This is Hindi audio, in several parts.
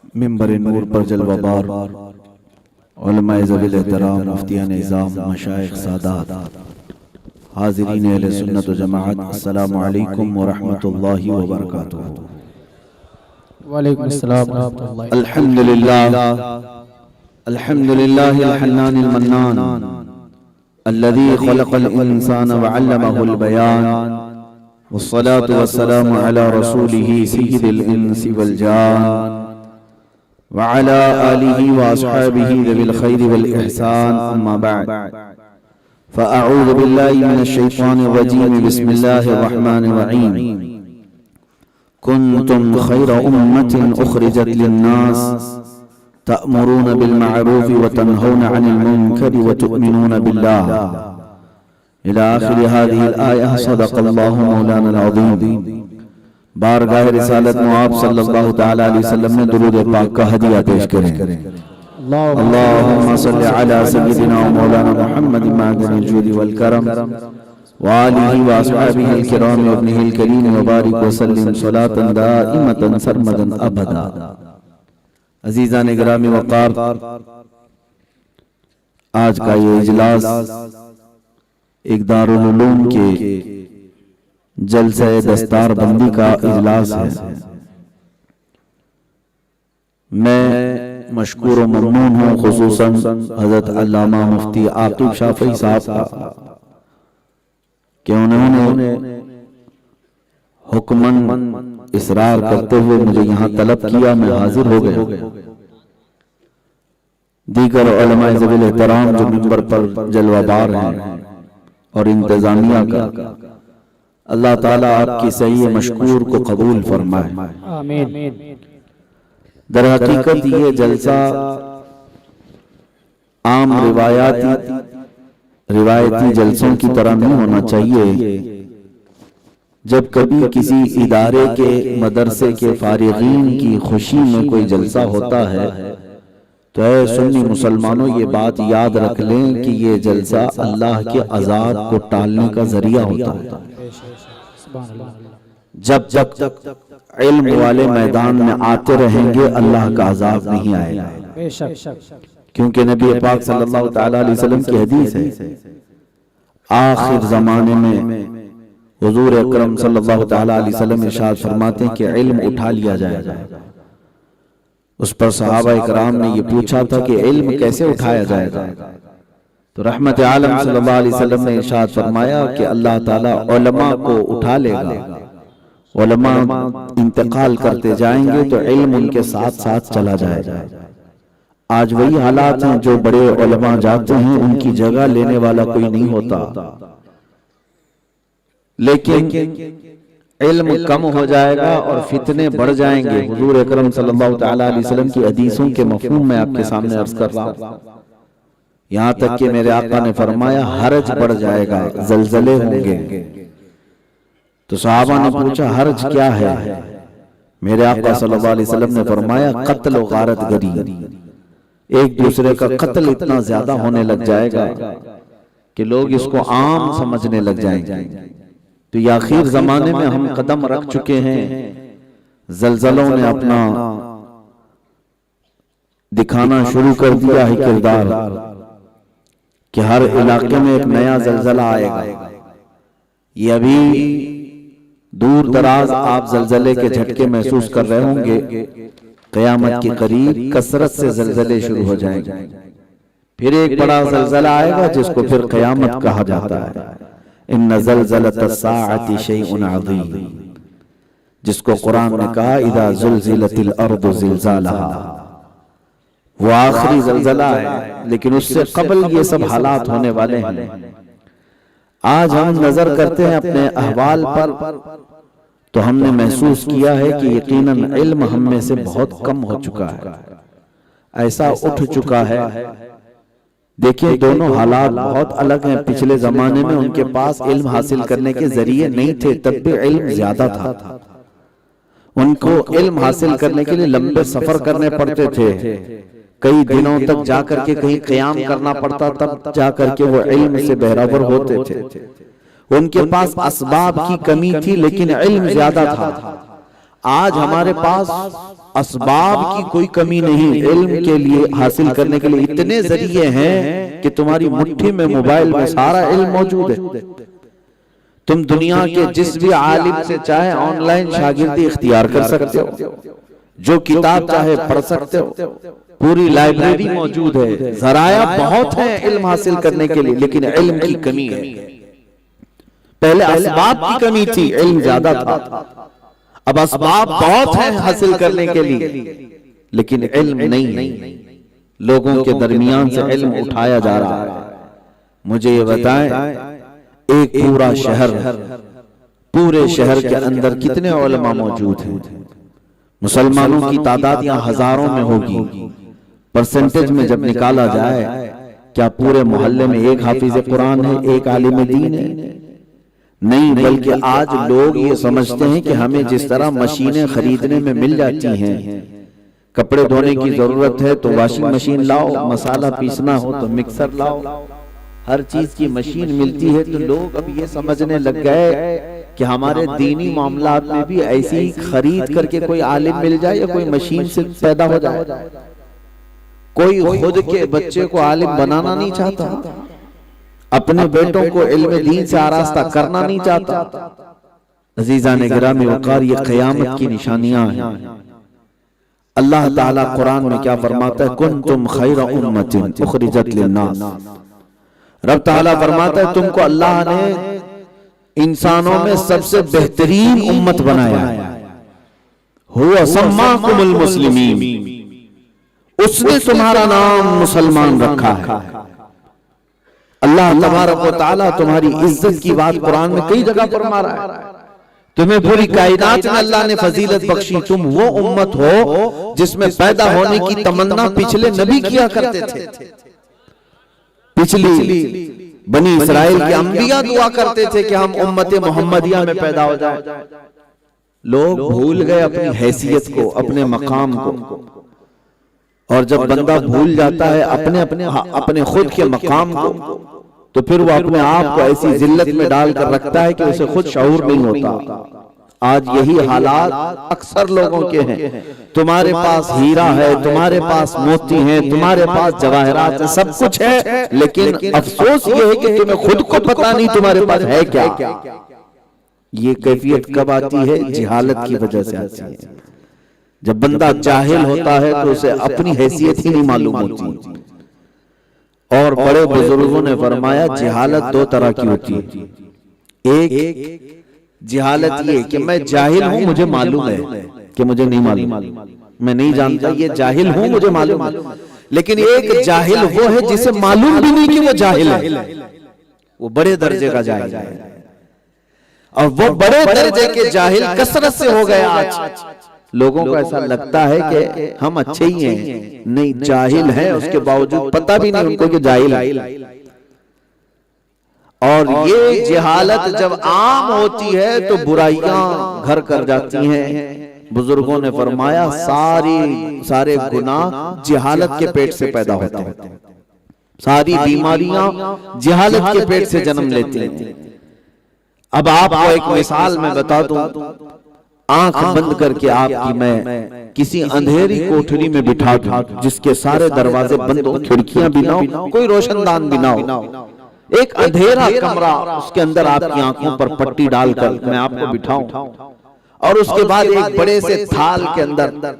मिंबर नूर पर जलवाबार उलमाए ज़वील एहतराम मुफ्तियान निज़ाम मशाइख सादात हाज़िरीन अहले सुन्नत व जमाअत, अस्सलामु अलैकुम व रहमतुल्लाहि व बरकातुहू। वालेकुम अस्सलाम व रहमतुल्लाहि। अल्हम्दुलिल्लाह अल्हम्दुलिल्लाहिल हन्नानिल मन्नान अल्लज़ी खलक़ल इंसान व अल्लमहुल बयान वस्सलातु वस्सलामु अला रसूलिही सय्यिदिल इंसी वल जान व अला आलिही व अस्हाबिही ज़िल खैरि वल इहसान, अम्मा बअद। फ़अऊज़ु बिल्लाहि मिनश शैतानिर रजीम, बिस्मिल्लाहिर रहमानिर रहीम। कुन्तुम खैरा उम्मतिन उखरिजत लिन्नास तअमुरूना बिल मअरूफि व तनहौना अनिल मुनकरि व तु'मिनूना बिल्लाह इला आखिरि हाज़िहिल आया। सदक़ल्लाहु मौलाना अज़ीम। बारगाह रिसालत में आप सल्लल्लाहु तआला अलैहि वसल्लम ने दुरूद पाक का हदिया पेश करें। अल्लाहुम्मा सल्लि अला सय्यिदिना व मौलाना मुहम्मद मअदनिल जूदि वल करम व आलिहि व अस्हाबिहिल किराम व इब्निहिल करीम व बारिक व सल्लिम सलातन दाइमतन सरमदन अबदा। अज़ीज़ान गिरामी वक़ार, आज का ये इजलास एक दारुल उलूम के जलसे दस्तार बंदी का इजलास है। मैं मशकूर व ममनून हूँ खुसूसन हज़रत अल्लामा मुफ्ती आकिब शाफ़ी साहब का कि उन्होंने हुक्मन इसरार करते हुए मुझे यहाँ तलब किया, मैं हाजिर हो गया। दीगर उलमाए ज़वील एहतराम जो मिंबर पर जलवाबार हैं और इंतजामिया का, अल्लाह ताला आपकी सही मशकूर को कबूल फरमाए, आमीन। दर हकीकत ये जलसा आम रिवायती जलसों की तरह नहीं होना चाहिए। जब कभी किसी इदारे के मदरसे के फारिगीन की खुशी में कोई जलसा होता है तो ऐ सुन्नी मुसलमानों ये बात याद रख लें कि ये जलसा अल्लाह के अज़ाब को टालने का जरिया होता है। जब तक इल्म वाले मैदान में आते रहेंगे अल्लाह का अज़ाब नहीं आएगा, क्योंकि नबी पाक सल्लल्लाहु तआला अलैहि वसल्लम की हदीस है, आखिर ज़माने में हुजूर अकरम सल्लल्लाहु तआला अलैहि वसल्लम इरशाद फरमाते हैं कि इल्म उठा लिया जाएगा। उस पर सहाबा इकराम ने ये पूछा था कि इल्म कैसे उठाया जाएगा, तो रहमत आलम सल्लल्लाहु अलैहि वसल्लम ने इरशाद फरमाया कि अल्लाह ताला उलमा को उठा लेगा, उलमा इंतकाल करते जाएंगे तो इल्म उनके साथ साथ चला जाएगा। आज वही हालात हैं, जो बड़े उलमा जाते हैं उनकी जगह लेने वाला कोई नहीं होता, लेकिन इल्म कम हो जाएगा और फितने बढ़ जाएंगे। हुजूर अकरम सल्लल्लाहु तआला अलैहि वसल्लम की हदीसों के मफहूम में आपके सामने अर्ज कर रहा हूं। यहाँ तक कि मेरे आका ने फरमाया हरज बढ़ जाएगा, जलजले होंगे। तो सहाबा ने पूछा हरज क्या है? मेरे आका सल्लल्लाहु अलैहि वसल्लम ने फरमाया कत्ल व गारतगरी, एक दूसरे का कत्ल इतना ज्यादा होने लग जाएगा कि लोग इसको आम समझने लग जाएंगे। तो ये आखिर जमाने में हम कदम रख चुके हैं। जलजलों ने अपना दिखाना शुरू कर दिया है किरदार कि हर इलाके में एक नया जलजला आएगा। ये अभी दूर दराज आप जलजले के झटके महसूस कर रहे होंगे, क़यामत के करीब कसरत से जलजले शुरू हो जाएंगे। फिर एक बड़ा जलजला आएगा जिसको फिर क़यामत कहा जाता है। इन्ना ज़लज़लतस्साअति शैउन अज़ीम, जिसको कुरान ने कहा इज़ा ज़ुल्ज़िलतिल अर्दु ज़िलज़ालहा, वो आखिरी जलजला है, लेकिन उससे कबल ये सब हालात होने वाले हैं। आज हम नजर करते हैं अपने अहवाल पर तो हमने महसूस किया है कि यकीनन इल्म हम में से बहुत कम हो चुका है, ऐसा उठ चुका है। देखिए दोनों हालात बहुत अलग हैं। पिछले जमाने में उनके पास इल्म हासिल करने के जरिए नहीं थे, तब भी इल्म ज्यादा था। उनको इल्म हासिल करने के लिए लंबे सफर करने पड़ते थे, कई दिनों तक जाकर के कहीं क़याम करना पड़ता, तब जाकर के वो इल्म से बहरावर होते थे। उनके पास असबाब की कमी थी लेकिन इल्म ज्यादा था। आज हमारे पास असबाब की कोई कमी नहीं, इल्म के लिए हासिल करने के लिए इतने जरिए हैं कि तुम्हारी मुट्ठी में मोबाइल में सारा इल्म मौजूद है। तुम दुनिया के जिस भी आलिम से चाहे ऑनलाइन शागिर्दी इख्तियार कर सकते हो, जो किताब चाहे पढ़ सकते हो, पूरी लाइब्रेरी मौजूद है। जराया बहुत है इल्म हासिल करने के लिए, लेकिन इल्म की कमी है। पहले असबाब की कमी थी, इल्म ज्यादा था। अब असबाब बहुत हैं हासिल करने के लिए, लेकिन इल्म नहीं। लोगों के दरमियान से इल्म उठाया जा रहा है। मुझे ये बताएं, एक पूरा शहर, पूरे शहर के अंदर कितने उलमा मौजूद हैं? मुसलमानों की तादाद यहाँ हजारों में होगी। परसेंटेज में जब निकाला जाए, क्या पूरे मोहल्ले में एक हाफिज कुरान है, एक आलिम दीन है? नहीं, बल्कि आज लोग ये समझते हैं कि हमें जिस तरह मशीनें खरीदने में मिल जाती हैं, कपड़े धोने की जरूरत है तो वॉशिंग मशीन लाओ, मसाला पीसना हो तो मिक्सर लाओ, हर चीज की मशीन मिलती है। तो लोग अब ये समझने लग गए कि हमारे दीनी मामलात में भी ऐसी ही खरीद करके कोई आलिम मिल जाए या कोई मशीन से पैदा हो जाए। कोई खुद के बच्चे को आलिम बनाना नहीं चाहता, अपने बेटों को इल्म दीन से आरास्ता करना नहीं चाहता। अजीजान गिरामी वक़ार, ये क़यामत की निशानियां हैं। अल्लाह ताला कुरान में क्या फरमाता है? कुंतुम खैरा उम्मतिन उखरिजत लिन्नास। रब ताला फरमाता है तुमको अल्लाह ने इंसानों में सबसे बेहतरीन उम्मत बनाया है। हुवा सम्माकुमुल मुस्लिमीन, उसने तुम्हारा नाम मुसलमान रखा है। अल्लाह तबारक व तआला तुम्हारी इज्जत की बात कुरान में कई जगह पर फरमा रहा है। तुम्हें पूरी कायनात में अल्लाह ने फजीलत बख्शी। तुम वो उम्मत हो जिसमें पैदा होने की तमन्ना पिछले नबी किया करते थे। पिछली बनी इस्राइल के अंबिया दुआ करते थे कि हम उम्मत मोहम्मदिया में पैदा हो जाए। लोग भूल गए अपनी हैसियत को, अपने मकाम को। और जब बंदा भूल जाता है अपने खुद के मकाम को, तो फिर वो अपने आप को ऐसी जिल्लत में डाल कर रखता है कि उसे खुद शऊर नहीं होता। आज यही हालात अक्सर लोगों के हैं। तुम्हारे पास हीरा है, तुम्हारे पास मोती हैं, तुम्हारे पास जवाहरात है, सब कुछ है, लेकिन अफसोस ये है कि तुम्हें खुद को पता नहीं तुम्हारे पास है क्या। ये कैफियत कब आती है? जिहालत की वजह से आती है। जब बंदा जाहिल होता है तो उसे अपनी हैसियत ही नहीं मालूम होती। और बड़े बुजुर्गों ने फरमाया जिहालत दो तरह की होती है। एक जिहालत ये कि मैं जाहिल हूं, मुझे मालूम है कि मुझे नहीं मालूम, मैं नहीं जानता, ये जाहिल हूं, मुझे मालूम है। लेकिन एक जाहिल वो है जिसे मालूम भी नहीं कि वो जाहिल है, वो बड़े दर्जे का जाहिल है। और वो बड़े दर्जे के जाहिल कसरत से हो गए। आज लोगों को ऐसा लगता है कि हम अच्छे ही हैं, नहीं, जाहिल हैं, उसके बावजूद पता भी नहीं उनको कि जाहिल है। और ये जिहालत जब आम होती है तो बुराइयां घर कर जाती हैं। बुजुर्गों ने फरमाया सारे गुनाह जिहालत के पेट से पैदा होते हैं। सारी बीमारियां जिहालत के पेट से जन्म लेती हैं। अब आपको एक मिसाल में बता दूं, आंख बंद करके आपकी मैं किसी अंधेरी कोठरी में बिठा दूं जिसके सारे दरवाजे बंद हो, खिड़कियां भी ना हो, कोई रोशनदान भी ना हो, एक अंधेरा कमरा, उसके अंदर आपकी आंखों पर पट्टी डालकर मैं आपको बिठाऊं और उसके बाद एक बड़े से थाल के अंदर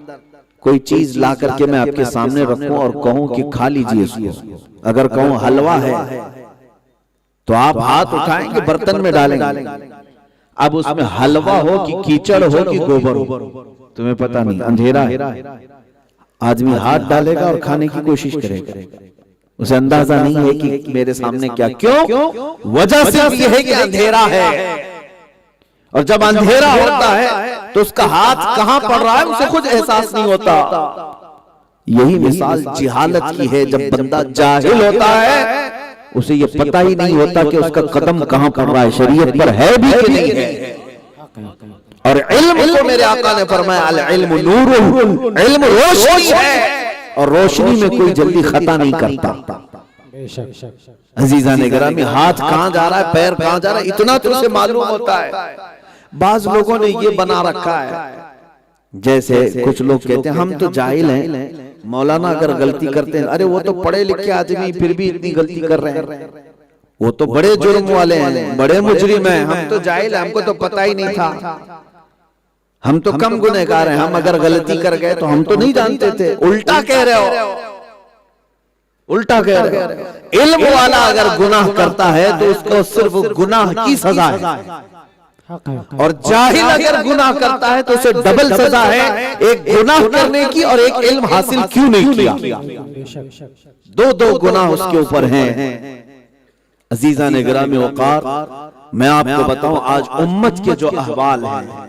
कोई चीज ला करके मैं आपके सामने रखूं और कहूं कि खा लीजिए इसको। अगर कहूं हलवा है तो आप हाथ उठाएंगे, बर्तन में डालेंगे। अब उसमें हलवा हो कि कीचड़ हो कि गोबर हो, तुम्हें पता नहीं, अंधेरा है। आदमी हाथ डालेगा और खाने की कोशिश करेगा, उसे अंदाजा नहीं है कि मेरे सामने क्या, क्यों? वजह सिर्फ यह है कि अंधेरा है। और जब अंधेरा होता है तो उसका हाथ कहां पड़ रहा है उसे खुद एहसास नहीं होता। यही मिसाल जिहालत की है। जब बंदा जाहिल होता है उसे ये पता ही नहीं होता कि उसका कदम कहां पड़ रहा है, शरीयत पर है भी कि नहीं है। और इल्म को मेरे आका ने फरमाया अल इल्म नूरुन, इल्म रोशनी है और रोशनी में कोई जल्दी खता नहीं करता। अजीजान गिरामी, हाथ कहां जा रहा है, पैर कहां जा रहा है, इतना तो उसे मालूम होता है। बाज लोगों ने ये बना रखा है जैसे कुछ लोग कहते हैं हम तो जाहिल हैं, मौलाना अगर गलती करते हैं, अरे वो तो पढ़े लिखे आदमी फिर भी इतनी गलती कर रहे हैं, वो तो बड़े जुर्म वाले हैं, बड़े मुजरिम हैं, हम तो जाहिल हैं, हमको तो पता ही नहीं था, हम तो कम गुनहगार हैं, हम अगर गलती कर गए तो हम तो नहीं जानते थे। उल्टा कह रहे हो, उल्टा कह रहे हो। इल्म वाला अगर गुनाह करता है तो उसको सिर्फ गुनाह की सजा है, और जाहिल अगर गुनाह करता है तो उसे डबल सजा है, एक गुनाह करने की और एक इल्म हासिल क्यों नहीं किया, दो गुनाह उसके ऊपर हैं। अजीजा ने गिरामी वक़ार, मैं आपको बताऊं आज उम्मत के जो अहवाल हैं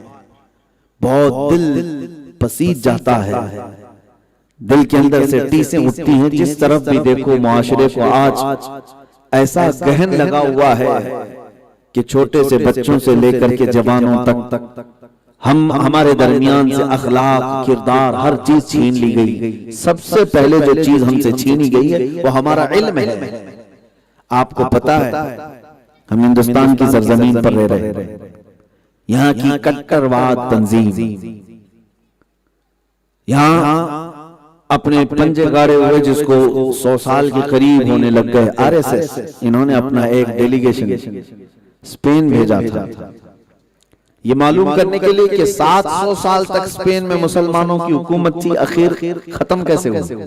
बहुत दिल पसीज जाता है, दिल के अंदर से टीसें उठती हैं। जिस तरफ भी देखो मुआशरे को आज ऐसा गहन लगा हुआ है कि छोटे से बच्चों से लेकर के जवानों तक हम हमारे दरमियान से अखलाक, किरदार, हर चीज छीन ली गई। सबसे पहले जो चीज हमसे छीनी गई है वो हमारा इल्म है। आपको पता है हम हिंदुस्तान की सरजमीन पर रह रहे हैं, यहाँ की कट्टरवाद तंजीम, यहाँ अपने पंजे गाड़े हुए जिसको 100 साल के करीब होने लग गए आरएसएस, इन्होंने अपना एक डेलीगेशन स्पेन भेजा था ये मालूम करने के लिए कि 700 साल तक स्पेन में मुसलमानों की हुकूमत थी, आखिर खत्म कैसे हुई,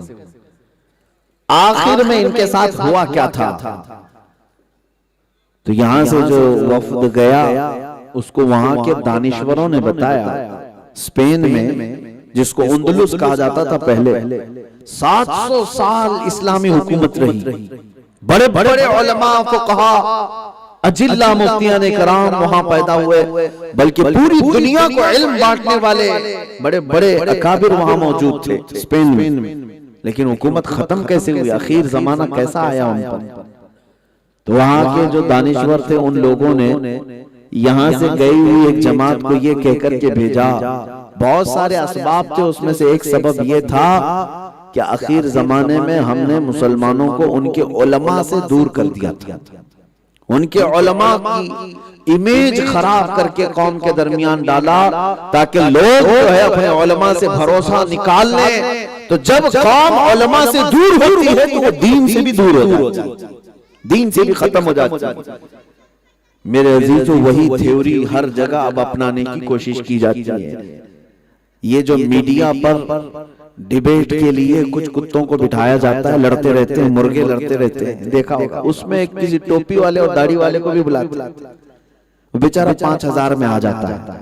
आखिर में इनके साथ हुआ क्या था। तो यहां से जो वफद गया उसको वहां के दानिश्वरों ने बताया, स्पेन में जिसको अंदलुस कहा जाता था पहले, 700 साल इस्लामी हुकूमत रही, बड़े बड़े उलमा फुकहा अजिल्ला मुफ्तियान कराम वहां पैदा हुए, बल्कि पूरी दुनिया को इल्म बांटने वाले बड़े बड़े अकाबिर वहां मौजूद थे स्पेन में। लेकिन हुकूमत खत्म कैसे हुई, आखिर जमाना कैसा आया उन पर। तो वहां के जो दानिश्वर थे उन लोगों ने यहां से गई हुई एक जमात को ये कहकर के भेजा, बहुत सारे असबाब थे, उसमें से एक सबब ये था कि आखिर जमाने में हमने मुसलमानों को उनके उलमा से दूर कर दिया था, उनके उलमा की इमेज खराब करके कौम के दरमियान डाला ताकि लोग जो है अपने उलमा से भरोसा निकाल लें। तो जब कौम उलमा से दूर होती है तो वो दीन से भी दूर हो जाती है, दीन से भी खत्म हो जाती है। मेरे अजीजों, वही थ्योरी हर जगह अब अपनाने की कोशिश की जाती है। ये जो मीडिया पर डिबेट के लिए कुछ कुत्तों को बिठाया जाता है, लड़ते रहते हैं, मुर्गे लड़ते रहते हैं, देखा होगा, उसमें एक किसी टोपी वाले और दाढ़ी वाले को भी बुलाते हैं, बेचारा 5000 में आ जाता है।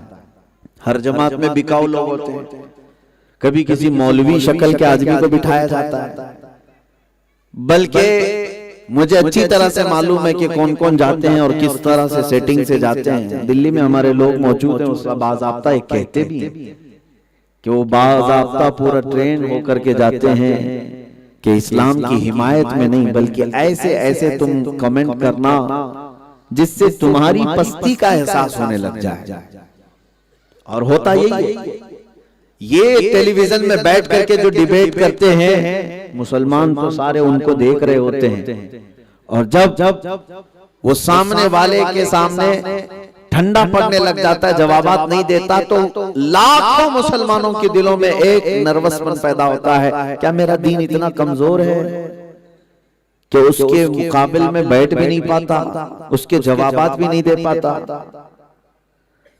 हर जमात में बिकाऊ लोग होते हैं, कभी किसी मौलवी शक्ल के आदमी को बिठाया जाता है, बल्कि मुझे अच्छी तरह से मालूम है कि कौन कौन जाते हैं और किस तरह से सेटिंग से जाते हैं। दिल्ली में हमारे लोग मौजूद हैं, उसका बाज़ाब्ता एक कहते भी हैं कि वो बाज़ाब्ता पूरा ट्रेन होकर के जाते हैं कि इस्लाम की हिमायत में नहीं, बल्कि ऐसे ऐसे तुम कमेंट करना जिससे तुम्हारी पस्ती का एहसास होने लग जाए। और होता यही है, ये टेलीविजन में बैठ करके जो डिबेट करते हैं, मुसलमान तो सारे उनको देख रहे होते हैं, और जब वो सामने वाले के सामने ठंडा पड़ने लग जाता है, जवाबात नहीं देता, तो लाखों मुसलमानों के दिलों में एक नर्वसपन पैदा होता है, क्या मेरा दीन इतना कमजोर है कि उसके मुकाबिल में बैठ भी नहीं पाता, उसके जवाबात भी नहीं दे पाता।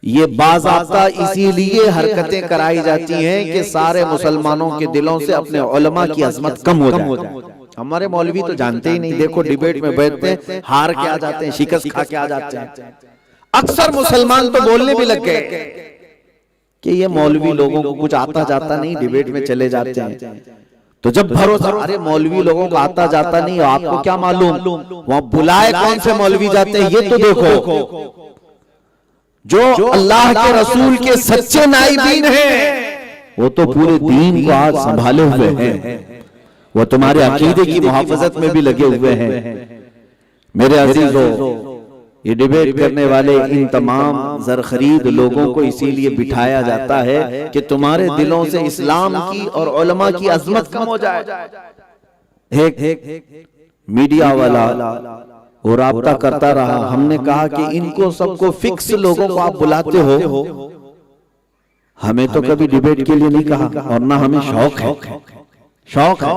ये बाज़ाब्ता इसीलिए हरकतें कराई जाती हैं कि सारे मुसलमानों के दिलों से अपने उलमा की अजमत कम हो जाए। हमारे मौलवी तो जानते ही नहीं, देखो डिबेट में बैठते हैं, हार के आ जाते हैं, शिकस्त खा के आ जाते हैं। अक्सर मुसलमान तो बोलने भी लग गए कि ये मौलवी लोगों को कुछ आता जाता नहीं, डिबेट में चले जाते हैं। तो जब भरोसा, अरे मौलवी लोगों को आता जाता नहीं, आपको क्या मालूम वहां बुलाए कौन से मौलवी जाते हैं, ये तो देखो। जो अल्लाह के रसूल के सच्चे नाइबीन हैं वो तो पूरे दीन को आज संभाले हुए हैं, वो तुम्हारे अकीदे की मुहाफजत में भी लगे हुए हैं। मेरे अजीजों, ये डिबेट करने वाले इन तमाम ज़रख़रीद लोगों को इसीलिए बिठाया जाता है कि तुम्हारे दिलों से इस्लाम की और उलमा की अजमत कम हो जाए। एक मीडिया वाला वो राब्ता करता रहा, हमने कहा कि इनको सबको फिक्स लोगों को आप बुलाते हो, हमें तो कभी डिबेट के लिए नहीं कहा और ना हमें शौक है।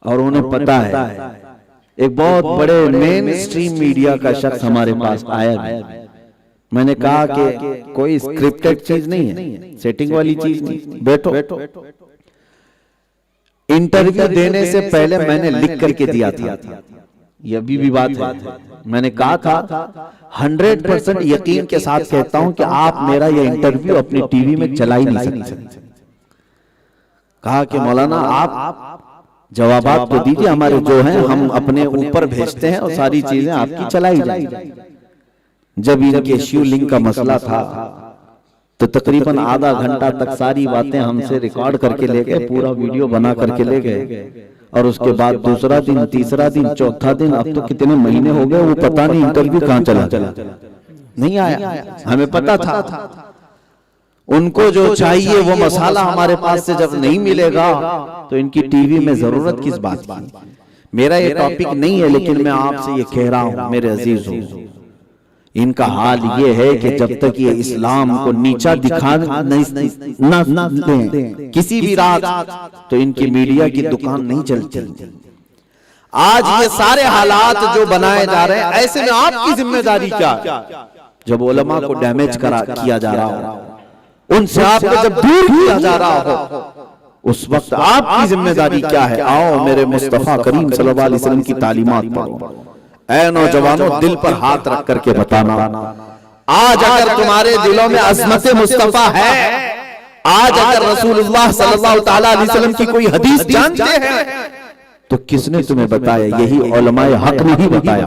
और उन्हें पता है एक बहुत बड़े मेन स्ट्रीम मीडिया का शख्स हमारे पास आया। मैंने कहा कि कोई स्क्रिप्टेड चीज नहीं है, सेटिंग वाली चीज नहीं, बैठो। इंटरव्यू देने से पहले मैंने लिख करके दिया था, ये अभी भी बात है। मैंने कहा था 100% यकीन के साथ कहता हूं कि आप मेरा ये इंटरव्यू अपनी टीवी में चला ही नहीं सकते। कहा कि मौलाना आप जवाबात तो दीजिए, हमारे जो हैं हम अपने ऊपर भेजते हैं और सारी चीजें आपकी चलाई जाएगी। जब इनके शिवलिंग का मसला था तो तकरीबन आधा घंटा तक सारी बातें हमसे रिकॉर्ड करके ले गए, पूरा वीडियो बना करके ले गए। और उसके बाद दूसरा दिन, तीसरा दिन, चौथा दिन, अब तो कितने महीने हो गए वो पता नहीं इंटरव्यू कहां चला नहीं आया। हमें पता था उनको जो चाहिए वो मसाला हमारे पास से जब नहीं मिलेगा तो इनकी टीवी में जरूरत किस बात की। मेरा ये टॉपिक नहीं है, लेकिन मैं आपसे ये कह रहा हूं मेरे अजीजों, इनका हाल ये है कि जब तक ये इस्लाम को नीचा दिखा न दें किसी भी रात, तो इनकी मीडिया की दुकान नहीं चलती। आज ये सारे हालात जो बनाए जा रहे हैं, ऐसे में आपकी जिम्मेदारी क्या? जब उलमा को डैमेज किया जा रहा हो, उनसे आपको जब दूर किया जा रहा हो, उस वक्त आपकी जिम्मेदारी क्या है? आओ मेरे मुस्तफा करीम सल्लल्लाहु अलैहि वसल्लम की तालीमात पढ़ो। ऐ नौजवानों, दिल पर हाथ रख करके बताना, आज अगर तुम्हारे दिलों में अज़मत मुस्तफा है, आज अगर रसूलुल्लाह सल्लल्लाहु तआला अलैहि वसल्लम की कोई हदीस जानते हैं, तो किसने तुम्हें बताया? यही उलमाए हक ने ही बताया।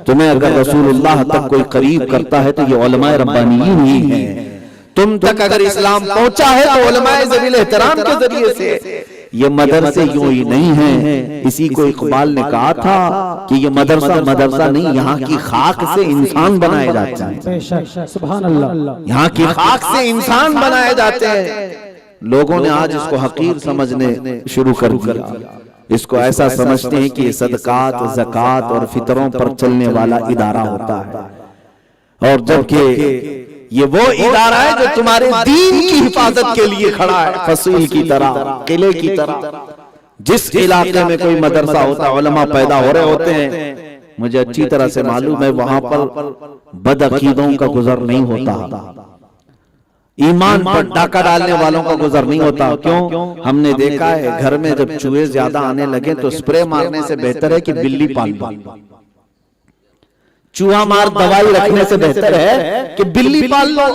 तुम्हें अगर रसूलुल्लाह तक कोई करीब करता है तो ये उलमाए रब्बानियीन ही है। तुम तक अगर इस्लाम पहुंचा है तो उलमाए ज़वील एहतराम के जरिए से। ये मदरसे यूं ही नहीं है। इसी को इकबाल ने कहा था कि ये मदरसा नहीं, यहाँ की खाक से इंसान बनाए जाते हैं। सुभान अल्लाह। यहाँ की खाक से इंसान बनाए जाते हैं। लोगों ने आज इसको हकीर समझने शुरू कर दिया। इसको ऐसा समझते हैं कि सदकात, ज़कात और फितरों पर चलने वाला इदारा होता है, और जबकि ये वो इदारा है जो तुम्हारे दीन की हिफाजत के लिए खड़ा है, फसील की तरह, किले की तरह। जिस इलाके में कोई मदरसा होता है, उलमा पैदा हो रहे होते हैं, मुझे अच्छी तरह से मालूम है वहां पर बदअकीदों का गुजर नहीं होता, ईमान पर डाका डालने वालों का गुजर नहीं होता। क्यों? हमने देखा है घर में जब चूहे ज्यादा आने लगे तो स्प्रे मारने से बेहतर है कि बिल्ली पाल लो। चूहा मार दवाई रखने से बेहतर है कि बिल्ली पाल लो।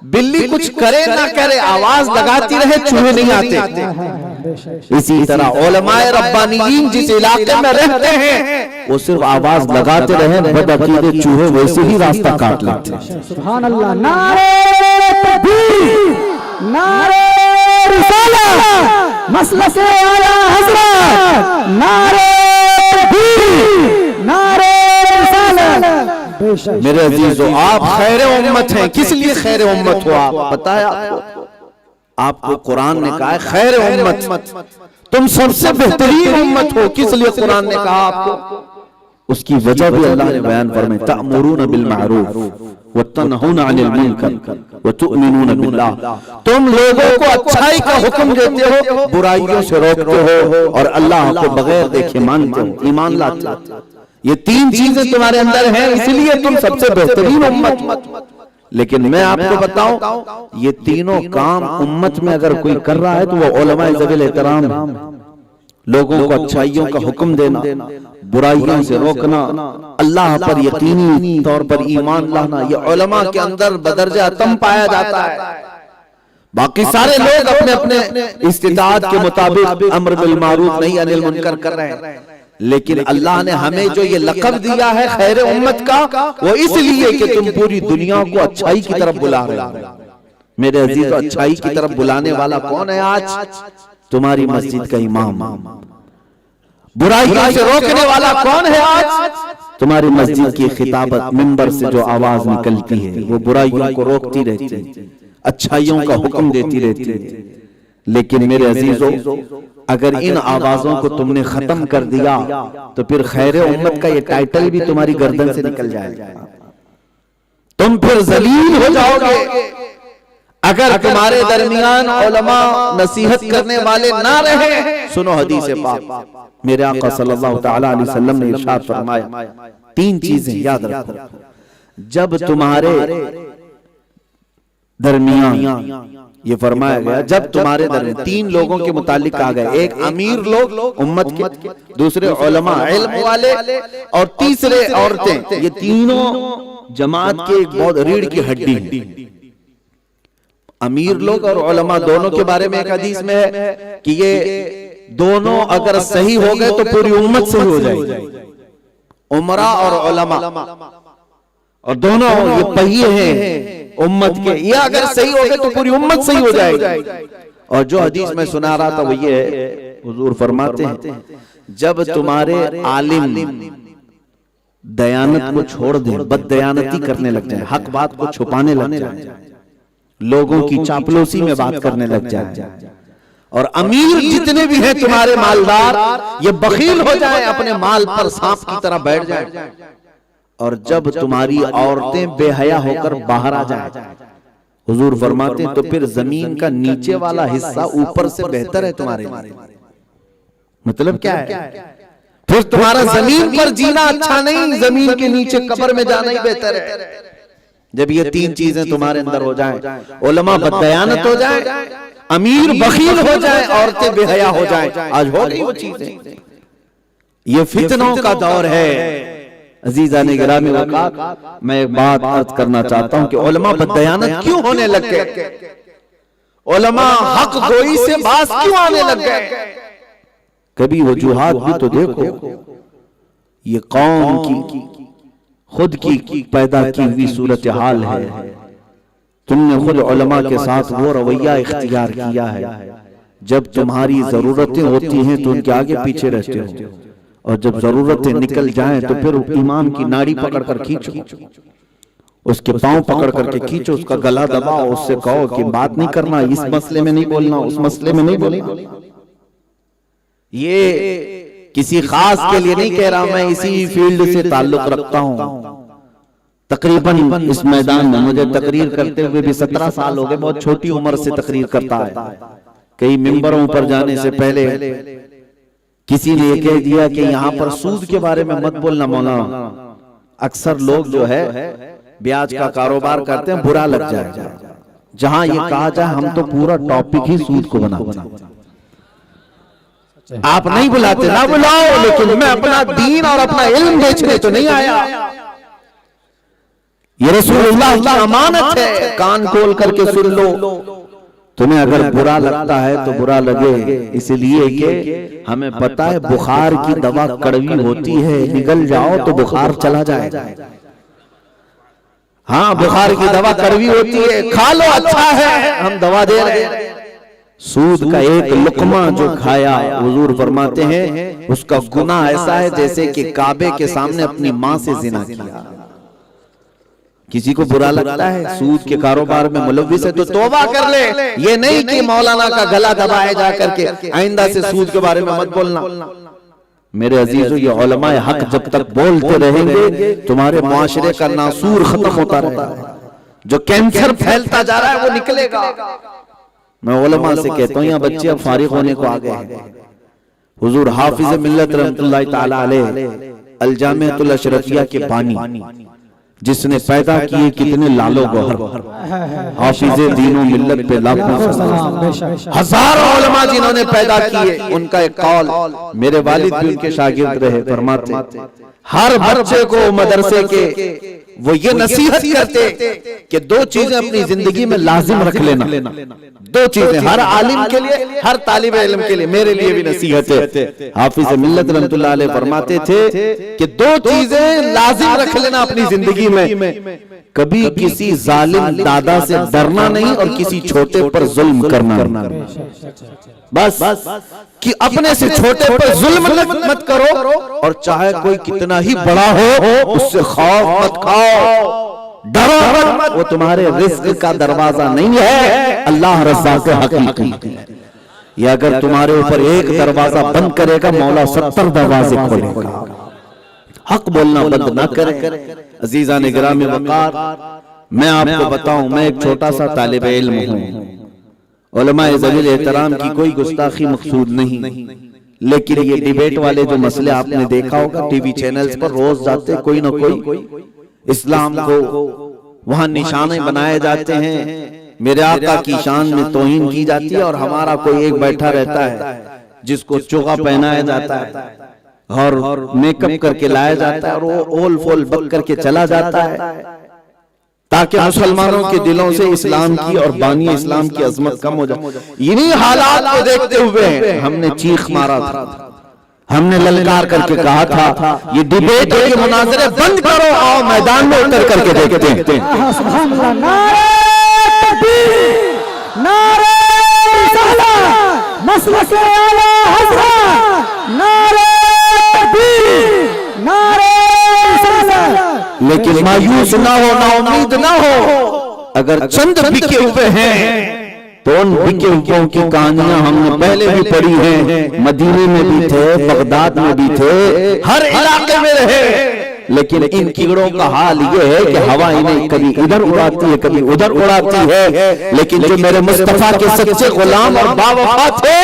बिल्ली कुछ करे ना करे, आवाज लगाती रहे, चूहे नहीं आते। इसी तरह उलमाए रब्बानियीन जिस इलाके में रहते हैं, वो सिर्फ आवाज लगाते रहे, बदअकीदे चूहे वैसे ही रास्ता काट लेते हैं। सुभान अल्लाह। नारे तकबीर, नारे रिसालत, मसलक आला हज़रत, नारे तकबीर, नारे रिसालत। मेरे अजीजों, आप खैर उम्मत हैं। किस लिए खैर उम्मत हो? आप पता है आपको कुरान ने कहा है खैर उम्मत, तुम सबसे बेहतरीन उम्मत हो। किस लिए कुरान ने कहा आपको? उसकी वजह भी अल्लाह ने बयान फरमाई, तअमुरून बिल मारूफ व तनहून अनिल मुनकर व तुमिनून बिल्लाह। तुम लोगों को अच्छाई का हुक्म देते हो, बुराइयों से रोकते हो, और अल्लाह को बगैर देखे मानते हो, ईमान लाते हो। ये तीन चीजें तुम्हारे अंदर हैं, इसलिए तुम सबसे बेहतरीन उम्मत। लेकिन मैं आपको बताऊं, ये तीनों काम उम्मत में अगर कोई कर रहा है तो वो उलमाए ज़वील एहतराम, लोगों को अच्छाइयों का हुक्म देना, बुराइयों से रोकना, अल्लाह पर यकीनी तौर पर ईमान लाना, ये उलमा के अंदर बदर्जा अतम पाया जाता है। बाकी सारे लोग अपने अपने इस्तिताअत के मुताबिक अम्र बिल मारूफ नही अनिल मुनकर कर रहे हैं, लेकिन अल्लाह ने हमें जो ये लक़ब दिया है खैर उम्मत का, वो इसलिए कि तुम पूरी दुनिया को अच्छाई की तरफ बुला रहे हो। मेरे अजीज, अच्छाई की तरफ बुलाने वाला कौन है आज? तुम्हारी मस्जिद का इमाम। बुराइयों से रोकने वाला कौन है आज? तुम्हारी मस्जिद की खिताबत, मिंबर से जो आवाज निकलती है वो बुराइयों को रोकती रहती है, अच्छाइयों का हुक्म देती रहती है। लेकिन मेरे अजीजों, अगर इन आवाजों को तुमने खत्म कर दिया तो फिर खैर उम्मत का ये टाइटल भी तुम्हारी गर्दन से निकल जाएगा, तुम फिर जलील हो जाओगे। अगर तुम्हारे दरमियान उलमा नसीहत करने वाले ना रहे, सुनो हदीस पाक, मेरे आका सल्लल्लाहु तआला अलैहि वसल्लम ने इरशाद फरमाया, तीन चीजें याद रखो, जब तुम्हारे दरमियान, ये फरमाया गया जब तुम्हारे दरमियान, तीन लोगों के मुतालिक कहा गया, एक अमीर लोग उम्मत के, दूसरे उलमा इल्म वाले, और तीसरे औरतें। ये तीनों जमात के एक बहुत रीढ़ की हड्डी है। अमीर लोग और उलमा दोनों के बारे में एक हदीस में है कि ये दोनों अगर सही हो गए तो पूरी उम्मत सही हो जाएगी। उमरा और उलमा, और दोनों ये पहिए हैं उम्मत के, ये अगर सही हो गए तो पूरी उम्मत सही हो जाएगी। और जो हदीस में सुना रहा था वो ये है, हुजूर फरमाते हैं जब तुम्हारे आलिम दयानत को छोड़ दें, बददयानती करने लग जाए, हक बात को छुपाने लग जाए, लोगों की चापलूसी में बात करने लग जाए, और अमीर जितने भी हैं तुम्हारे मालदार, ये बखील हो जाए, अपने माल पर सांप की तरह बैठ जाए, और जब तुम्हारी औरतें बेहया होकर बाहर आ जाए, हुजूर फरमाते हैं तो फिर जमीन का नीचे वाला हिस्सा ऊपर से बेहतर है तुम्हारे लिए। मतलब क्या है? फिर तुम्हारा जमीन पर जीना अच्छा नहीं, जमीन के नीचे कब्र में जाना ही बेहतर है। जब ये तीन चीजें तुम्हारे अंदर हो जाएं, उलमा बददयानत हो जाए, अमीर बखील हो जाए, औरतें बेहया हो जाए, आज हो गई वो चीजें। ये फितनों का दौर है। अजीज़ान गिरामी वक़ात, मैं एक बात अर्ज करना चाहता हूं कि उलमा बददयानत क्यों होने लग गए? उलमा हक गोई से बाज क्यों आने लग गए? कभी वजूहात भी तो देखो। ये कौम की खुद की पैदा की हुई सूरत हाल है। तुमने खुद उलमा के साथ वो रवैया इख्तियार किया है, जब तुम्हारी जरूरतें होती हैं तो उनके आगे पीछे रहते हो, और जब जरूरतें निकल जाएं तो फिर इमाम की नाड़ी पकड़कर खींचो, उसके पांव पकड़ करके खींचो, उसका गला दबाओ, उससे कहो कि बात नहीं करना, इस मसले में नहीं बोलना, उस मसले में नहीं बोलना। ये किसी खास के लिए नहीं कह रहा, मैं इसी फील्ड से ताल्लुक रखता हूं। तकरीबन इस मैदान में मुझे तकरीर करते हुए भी 17 साल हो गए, बहुत छोटी उम्र से तकरीर करता है। कई मिंबरों पर जाने से पहले किसी ने ये कह दिया कि यहाँ पर सूद के बारे में मत बोलना मौलाना, अक्सर लोग जो है ब्याज का कारोबार करते हैं, बुरा लग जाए। जहां ये कहा जाए हम तो पूरा टॉपिक ही सूद को बनाते हैं। आप नहीं बुलाते ना बुलाओ, लेकिन मैं अपना दीन और अपना इल्म बेचने तो नहीं आया। ये रसूलुल्लाह की अमानत है, कान खोल करके सुन लो। तुम्हें अगर बुरा लगता है तो बुरा लगे, इसलिए कि हमें पता है बुखार की दवा कड़वी होती है, निगल जाओ तो बुखार चला जाएगा। हाँ, बुखार की दवा कड़वी होती है, खा लो अच्छा है, हम दवा दे रहे हैं। सूद का एक लुकमा जो खाया, हुजूर फरमाते हैं उसका गुनाह ऐसा है जैसे कि काबे के सामने अपनी मां से जिना किया। किसी को बुरा लगता है सूद के कारोबार में मुलव्विस है तो तौबा कर ले। ये नहीं कि मौलाना का गला दबाए जा करके आइंदा से सूद के बारे में मत बोलना। मेरे अजीजों, ये उलमाए हक जब तक बोलते रहेंगे तुम्हारे मुआशरे का नासूर खत्म होता रहेगा। जो कैंसर फैलता जा रहा है वो निकलेगा। मैं उलमा से कहता हूँ, यहाँ बच्चे अब फारिग होने को आ गए हैं। हुजूर हाफिज मिल्लत रहमतुल्लाह तआला अलैह अल जामिअतुल अशरफिया के बानी, जिसने पैदा किए कितने लालो गौहर, हाफिज़े दीनो मिल्लत पे लाखों हजारों उलमा जिन्होंने पैदा किए, उनका एक कौल, मेरे वालिद भी उनके शागिर्द रहे, फरमाते हर बच्चे को मदरसे के वो ये नसीहत करते कि दो चीजें अपनी जिंदगी में लाजिम रख लेना। दो चीजें हर आलिम के लिए, हर तालिब इल्म के लिए, मेरे लिए भी नसीहत है। हाफिज मिल्लत रहमतुल्लाह अलैह फरमाते थे कि दो चीजें लाजिम रख लेना अपनी जिंदगी में, कभी किसी जालिम दादा से डरना नहीं और किसी छोटे पर जुल्म करना। बस कि अपने से छोटे पर जुल्म मत करो, और चाहे कोई कितना ही बड़ा हो उससे खौफ मत खाओ, डरो मत। वो तुम्हारे रिस्क का दरवाजा नहीं है, अल्लाह रज़्ज़ाक़ हकीकी है। या अगर तुम्हारे ऊपर एक दरवाजा बंद करेगा, मौला 70 दरवाजे खोलेगा। हक बोलना बंद ना करें। अजीज़ान गिरामी वक़ार, मैं आपको बताऊं, मैं एक छोटा सा तालिब इल्म हूं। उलमाए ज़लील एहतराम की कोई गुस्ताखी मकसूद नहीं, लेकिन ये डिबेट वाले जो मसले आपने देखा होगा टीवी चैनल्स पर रोज जाते कोई ना कोई इस्लाम को वहां निशाने बनाए जाते हैं, मेरे आका की शान में तौहीन की जाती है, और हमारा कोई एक बैठा रहता है जिसको चोगा पहनाया जाता है और मेकअप करके लाया जाता है और वो ओल फोल बक करके चला जाता है, ताकि मुसलमानों के दिलों से इस्लाम की और बानी इस्लाम की अजमत कम हो जाए। इन्हीं हालात को देखते हुए हमने चीख मारा था, हमने ललकार करके कहा था ये डिबेट और ये मुनाजरे बंद करो, आओ मैदान में उतर करके देखते हैं। सुभान अल्लाह, नारे तकबीर, नारे रिसालत, मसलक आला हज़रत, नारे तकबीर, नारे रिसालत। लेकिन मायूस ना हो, ना उम्मीद ना हो। अगर चंद बिके हुए हैं तो उन बिके हुओं की कहानियां हमने पहले भी पढ़ी हैं। मदीने में भी थे, बगदाद में भी थे, हर इलाके में रहे, लेकिन इन कीड़ों का हाल ये है कि हवा इन्हें कभी इधर उड़ाती है, कभी उधर उड़ाती है। लेकिन जो मेरे मुस्तफा के सच्चे गुलाम और बावफा थे,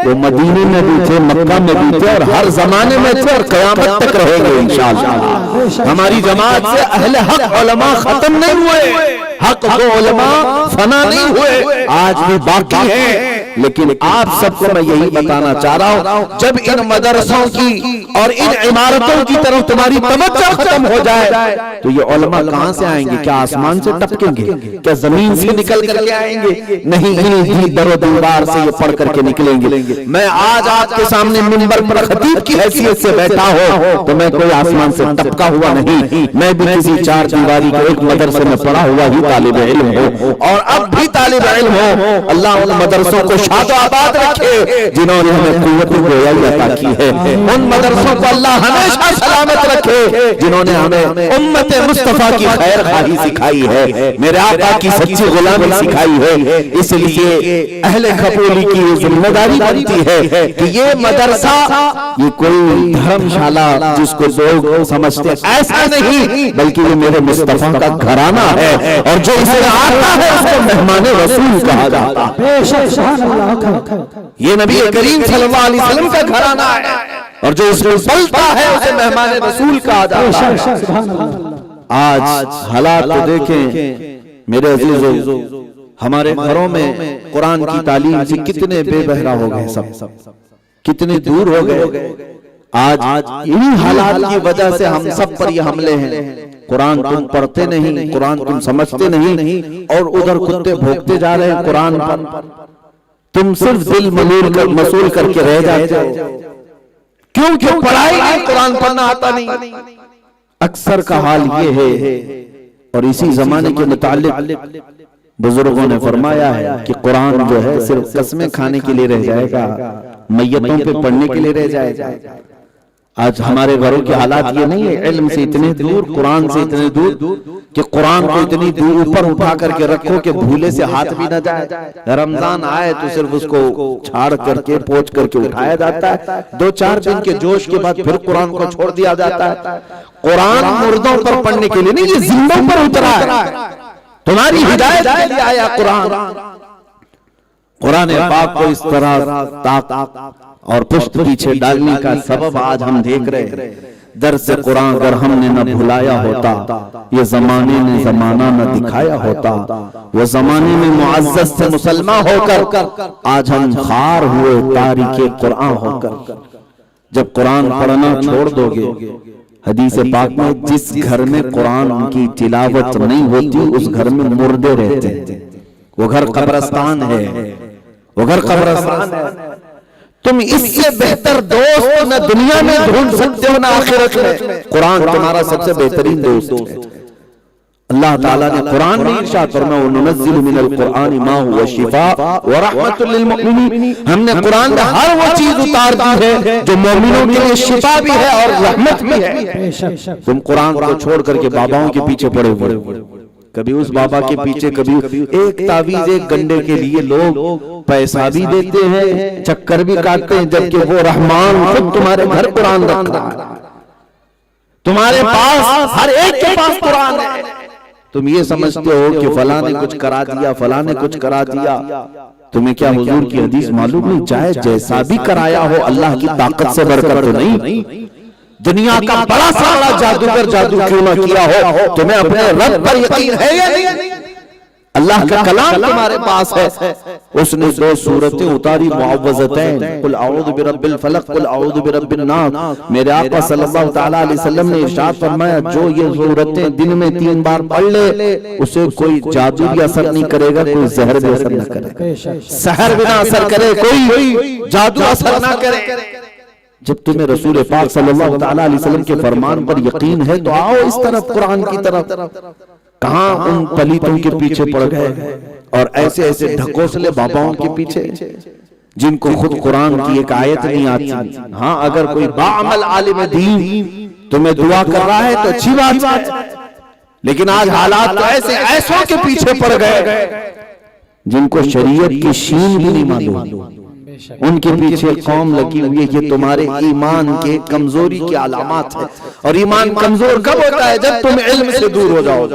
वो मदीने में भी थे, मक्का में भी थे, और हर जमाने में थे और कयामत तक रहेंगे इंशाअल्लाह। हमारी जमात से अहले हक उलमा खत्म नहीं हुए, हक को उलमा फना नहीं हुए, आज भी बाकी है। लेकिन आप सबको मैं यही बताना चाह रहा हूं, जब इन मदरसों की और इन इमारतों की तरफ तुम्हारी तवज्जो खत्म हो जाए तो ये उलमा कहां से आएंगे? क्या आसमान से टपकेंगे? क्या जमीन से निकल करके आएंगे? नहीं, इन्हीं दरो दीवार से ये पढ़ करके निकलेंगे। मैं आज आपके सामने मिंबर पर खतीब की हैसियत से बैठा हो तो मैं कोई आसमान से टपका हुआ नहीं, मैं भी किसी चार दीवारी के एक मदरसे में पढ़ा हुआ ही तालिब इल्म हूं, और अब भी तालिब इल्म हूं। अल्लाह उन मदरसों को शाद आबाद रखे जिन्होंने हमें कुव्वत गोयाई अता की है, उन मदरसों को अल्लाह हमेशा सलामत रखे जिन्होंने हमें उम्मत मुस्तफा की खैर खाही सिखाई है, मेरे आका की सच्ची गुलामी सिखाई है। इसलिए अहले कबूली की जिम्मेदारी बनती है कि ये मदरसा ये कोई धर्मशाला जिसको लोग समझते ऐसा नहीं, बल्कि ये मेरे मुस्तफा का घराना है, और जो इसे आता है उसको मेहमान रसूल कहा जाता है। ये नबी करीम सल्लल्लाहु अलैहि वसल्लम का घराना है, और जो इसमें पलता है उसे मेहमान रसूल कहा जाता है। आज हालात तो देखें मेरे अजीजों, हमारे घरों में कुरान की तालीम से कितने बेबहरा हो गए, सब कितने दूर हो गए। आज इन्हीं हालात की वजह से हम सब पर ये हमले हैं। कुरान तुम पढ़ते नहीं, कुरान तुम समझते नहीं, और उधर कुत्ते भोंकते जा रहे हैं कुरान पर, तुम सिर्फ दिल मसूल करके रह जाते हो। क्यों पढ़ाई नहीं, कुरान पढ़ना आता नहीं। अक्सर का हाल ये है, और इसी जमाने के मुतालिक बुजुर्गों ने फरमाया है कि कुरान जो है सिर्फ कसमें खाने के लिए रह जाएगा, मैयतों पे पढ़ने के लिए रह जाएगा। आज हमारे घरों के हालात ये नहीं है, इल्म से इतने दूर, कुरान से इतने दूर कि कुरान को इतनी दूर ऊपर उठा करके रखो कि भूले से हाथ भी न जाए। रमजान आए तो सिर्फ उसको छाड़ करके पोंछ करके उठाया जाता है, 2-4 दिन के जोश के बाद फिर कुरान को छोड़ दिया जाता है। कुरान मुर्दों पर पढ़ने के लिए नहीं, ये जिंदों पर उतरा है, तुम्हारी हिदायत के लिए आया कुरान। कुरान पाक को इस तरह ताक और पुष्ट पीछे डालने का सबब आज हम देख रहे हैं। दर्स कुरान अगर हमने न भुलाया होता, ये जमाने ने जमाना न दिखाया होता, वो जमाने में मुअज़्ज़ज़ से मुसलमान होकर आज हम खार हुए तारीके कुरान होकर। जब कुरान पढ़ना छोड़ दोगे, हदीस पाक में जिस घर में कुरान की तिलावत नहीं होती उस घर में मुर्दे रहते हैं, वो घर कब्रिस्तान है, वो घर कब्रिस्तान है। तुम इससे बेहतर दोस्त न दुनिया में ढूंढ सकते हो न आखिरत में। कुरान तुम्हारा सबसे बेहतरीन दोस्त है। अल्लाह ताला ने कुरान में इरशाद फरमाया, नुनज़्ज़िलु मिनल कुरानि मा हुवा शिफा व रहमतुल लिल मुमिनीन। हमने कुरान में हर वो चीज उतार दी है जो मोमिनों के लिए शिफा भी है और रहमत भी है। तुम कुरान को छोड़ करके बाबाओं के पीछे पड़े हुए, कभी उस बाबा के पीछे, कभी एक तावीज एक गंडे के लिए लोग पैसा भी देते हैं, चक्कर भी काटते हैं, जबकि वो रहमान खुद तुम्हारे घर कुरान रख रहा है। तुम्हारे पास हर एक के पास कुरान है, तुम ये समझते हो कि फलां ने कुछ करा दिया, फलां ने कुछ करा दिया। तुम्हें क्या हुजूर की हदीस मालूम नहीं? चाहे जैसा भी कराया हो, अल्लाह की ताकत से बढ़कर तो नहीं। दुनिया का बड़ा सा बड़ा जादूगर जादू क्यों ना किया हो, तुम्हें अपने रब पर यकीन है या नहीं? अल्लाह का कलाम तुम्हारे पास है। उसने 2 सूरतें उतारी, मुअव्वज़तैन, कुल अऊज़ु बिरब्बिल फलक, कुल अऊज़ु बिरब्बिन नास। मेरे आका सल्लल्लाहु तआला अलैहि वसल्लम ने इरशाद फरमाया, जो ये सूरतें दिन में 3 बार पढ़ ले, उसे कोई जादू भी असर नहीं करेगा, कोई जहर भी असर न करेगा। सहर भी ना असर करे, कोई जादू असर ना करे। जब तुम्हें रसूल पाक सल्लल्लाहु तआला अलैहि वसल्लम के फरमान पर यकीन है तो आओ इस तरफ, कुरान की तरफ। कहां उन पलीतों के पीछे पड़ गए और ऐसे ऐसे ढकोसले बाबाओं के पीछे जिनको खुद कुरान की एक आयत नहीं आती। हाँ, अगर कोई बाअमल आलिम दीन तुम्हें दुआ कर रहा है तो अच्छी बात है, लेकिन आज हालात तो ऐसे ऐसों के पीछे पड़ गए जिनको शरीयत की शीन भी नहीं मालूम, उनके पीछे कौम लगी हुई है। ये तुम्हारे ईमान के कमजोरी की अलामत है। और ईमान कमजोर कब होता है? जब तुम इल्म से दूर हो जाओ।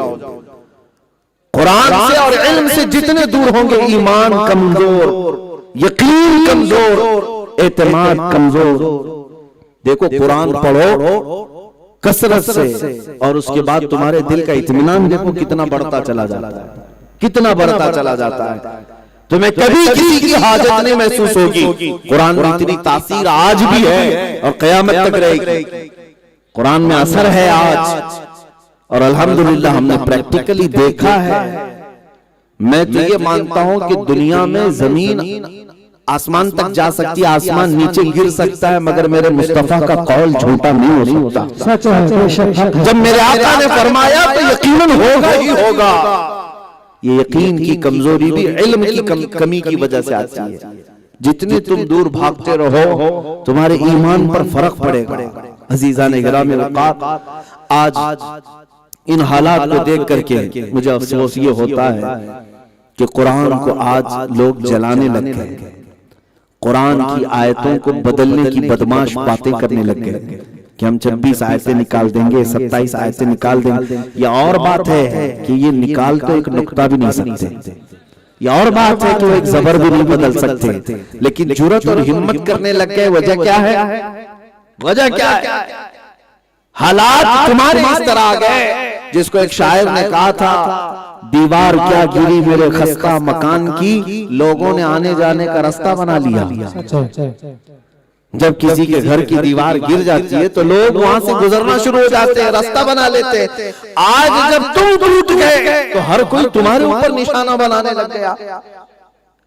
कुरान से और इल्म से जितने दूर होंगे, ईमान कमजोर, यकीन कमजोर, एतमाद कमजोर। देखो, कुरान पढ़ो कसरत से और उसके बाद तुम्हारे दिल का इत्मीनान देखो कितना बढ़ता चला जाता है, कितना बढ़ता चला जाता है। तुम्हें कभी किसी की हाजत नहीं महसूस होगी। कुरान में इतनी तासीर आज भी है और क़यामत तक रहेगी। कुरान में असर है आज, और अल्हम्दुलिल्लाह हमने प्रैक्टिकली देखा है। मैं तो ये मानता हूं कि दुनिया में जमीन आसमान तक जा सकती है, आसमान नीचे गिर सकता है, मगर मेरे मुस्तफा का कौल झूठा नहीं हो सकता। जब मेरे आका ने फरमाया तो यकीनन होगा ही होगा। ये यकीन की कमजोरी भी इल्म की कमी की वजह से आती है। जितने तुम दूर भागते रहो, तुम्हारे ईमान पर फर्क पड़ेगा। अजीजान गिरामी वक़ात, आज इन हालात को देख करके मुझे अफसोस ये होता है कि कुरान को आज लोग जलाने लग गए, कुरान की आयतों को बदलने की बदमाश बातें करने लग गए कि हम 26 आयतें निकाल देंगे, 27 आयतें निकाल देंगे। ये और बात है कि ये निकाल तो एक नुक्ता भी नहीं सकते, ये और बात है कि वो एक जबर भी नहीं बदल सकते, लेकिन जुर्रत और हिम्मत करने लग गए। वजह क्या है? वजह क्या है? हालात तुम्हारे इस तरह आ गए, जिसको एक शायर ने कहा था, दीवार क्या गिरी मेरे खस्ता मकान की, लोगों ने आने जाने का रास्ता बना लिया। जब किसी के घर की दीवार गिर जाती है तो लोग वहां से गुजरना शुरू हो जाते हैं, रास्ता बना लेते हैं। आज जब तुम टूट गए तो हर कोई तुम्हारे ऊपर निशाना बनाने लग गया,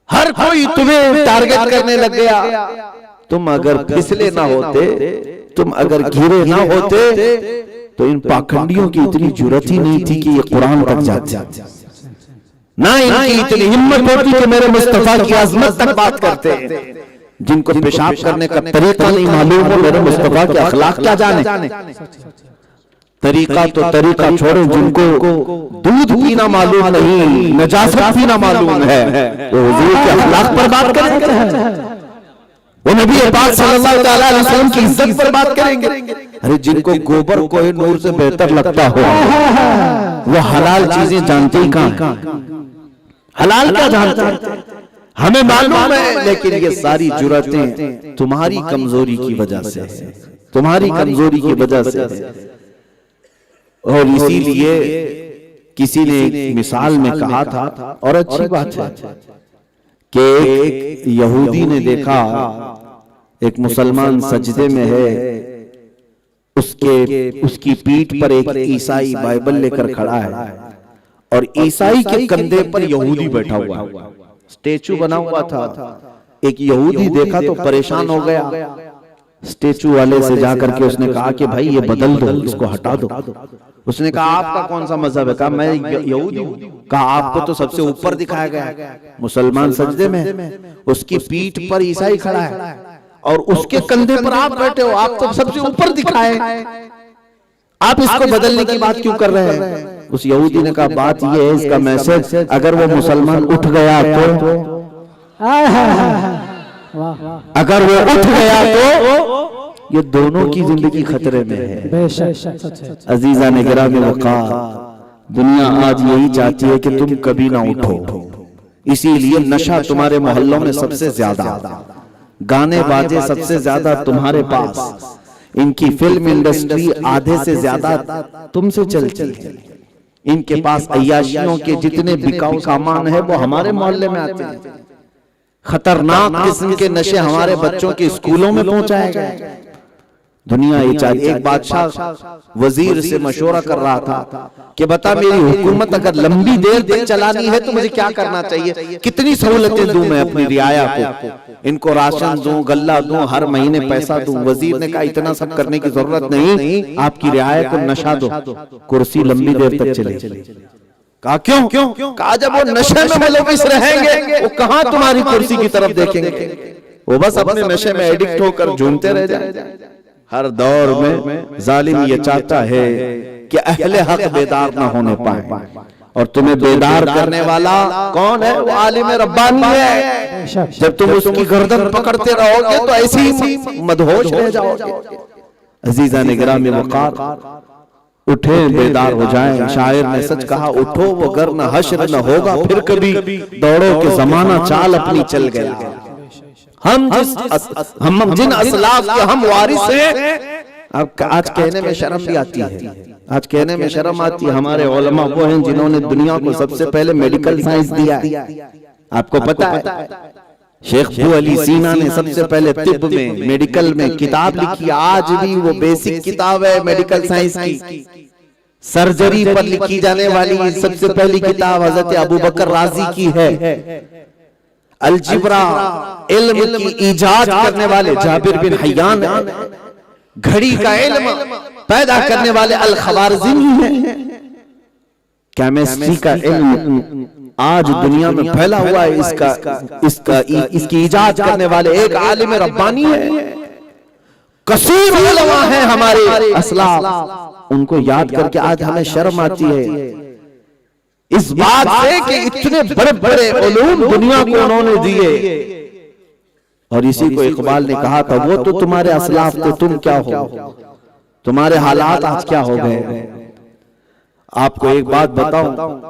हर कोई तुम्हें टारगेट करने लग गया। तुम अगर फिसले ना होते, तुम अगर गिरे ना होते, तो इन पाखंडियों की इतनी जुर्रत ही नहीं थी कि ये कुरान तक जाते, ना इनकी इतनी हिम्मत होती कि मेरे मुस्तफा की अजमत तक बात करते। जिनको पेशाब करने का तरीका नहीं मालूम हो, मेरे मुस्तफा के अखलाक क्या जाने। तरीका तो तरीका छोड़ो, जिनको दूध पीना मालूम नहीं, नजासत पीना मालूम है, वो हुजूर के अखलाक पर बात करेंगे, वो नबी पाक सल्लल्लाहु अलैहि वसल्लम की इज्जत पर बात करेंगे। अरे जिनको गोबर कोहे नूर से बेहतर लगता हो, वो हलाल चीजें जानते ही कहां, हलाल क्या जानते हमें मालूम है। लेकिन ये सारी जुर्रतें तुम्हारी कमजोरी की वजह से, तुम्हारी कमजोरी की वजह से। और इसीलिए किसी ने एक मिसाल में कहा था, और अच्छी बात है, कि एक यहूदी ने देखा एक मुसलमान सजदे में है, उसकी पीठ पर एक ईसाई बाइबल लेकर खड़ा है और ईसाई के कंधे पर यहूदी बैठा हुआ, स्टेचू बना हुआ था। एक यहूदी देखा तो परेशान हो गया, स्टेचू वाले से जाकर के उसने कहा कि भाई ये बदल दो, इसको हटा दो। उसने कहा आपका कौन सा मजहब है? कहा मैं यहूदी हूं। कहा आपको तो सबसे ऊपर दिखाया गया, मुसलमान सजदे में, उसकी पीठ पर ईसाई खड़ा है और उसके कंधे पर आप बैठे हो, आप तो सबसे ऊपर दिखाए, आप इसको बदलने की बात क्यों कर रहे हैं? उस यहूदी ने कहा बात ये है, इसका मैसेज अगर वो मुसलमान उठ गया तो, अगर वो उठ गया तो ये दोनों की जिंदगी खतरे में है। अजीजा ने गिरामी वक़ार, दुनिया आज यही चाहती है कि तुम कभी ना उठो, इसीलिए नशा तुम्हारे मोहल्लों में सबसे ज्यादा, गाने बाजे सबसे ज्यादा तुम्हारे पास, इनकी फिल्म इंडस्ट्री आधे से ज्यादा तुमसे चलती है, इनके पास अय्याशियों के जितने बिकाऊ सामान है वो हमारे मोहल्ले में आते हैं, खतरनाक किस्म के नशे हमारे बच्चों के स्कूलों में पहुंचाए गए। दुनिया ये चाहती, एक बादशाह वजीर से मशवरा कर रहा था कि बता मेरी हुकूमत अगर लंबी देर तक चलानी है तो मुझे क्या करना चाहिए, कितनी सहूलतें दूं मैं अपनी रियाया को, इनको राशन दूं, गल्ला दूं, हर महीने पैसा दूं। वजीर ने कहा इतना सब करने की जरूरत नहीं, आपकी रियाया को नशा दो, कुर्सी लंबी देर तक चले। कहा क्यों? कहा जब वो नशे में मुलविस रहेंगे वो कहां तुम्हारी कुर्सी की तरफ देखेंगे, वो बस अपने नशे में एडिक्ट होकर झूमते रह जाए। हर दौर में जालिम ये चाहता है कि अहले हक बेदार ना होने पाए, और तुम्हें बेदार करने वाला कौन है? वो आलिम रब्बानी है। जब तुम उसकी गर्दन पकड़ते रहोगे तो ऐसे ही मदहोश रह जाओगे। अजीजा ने गिरामी वक़ार, उठे बेदार हो जाएं। शायर ने सच कहा, उठो वो गर न हश्र न होगा फिर कभी, दौड़ो के जमाना चाल अपनी चल गया। हम जिन असलाफ के हम वारिस हैं, अब आज कहने में शर्म भी आती है, आज कहने में शर्म आती है। हमारे उलमा वो हैं जिन्होंने दुनिया को सबसे पहले मेडिकल साइंस दिया है, आपको पता है। शेख अबू अली सीना ने सबसे पहले तिब में, मेडिकल में किताब लिखी, आज भी वो बेसिक किताब है मेडिकल साइंस की। सर्जरी पर लिखी जाने वाली सबसे पहली किताब हजरत अबू बकर राजी की है। अलजिब्रा इल्म की इजाद करने वाले जाबिर बिन हय्यान, घड़ी का इल्म पैदा करने वाले अल खवारज़मी हैं। केमिस्ट्री का इल्म आज दुनिया में फैला हुआ है, इसकी इजाद करने वाले एक आलिम रब्बानी है। कसीर उलमा हैं हमारे असलाफ, उनको याद करके आज हमें शर्म आती है इस बात से कि इतने बड़े बड़े उलूम दुनिया को उन्होंने दिए। और इसी को इकबाल ने कहा था, वो तो तुम्हारे असलाफ थे, तुम क्या हो, तुम्हारे हालात आज क्या हो गए। आपको एक बात बताऊं,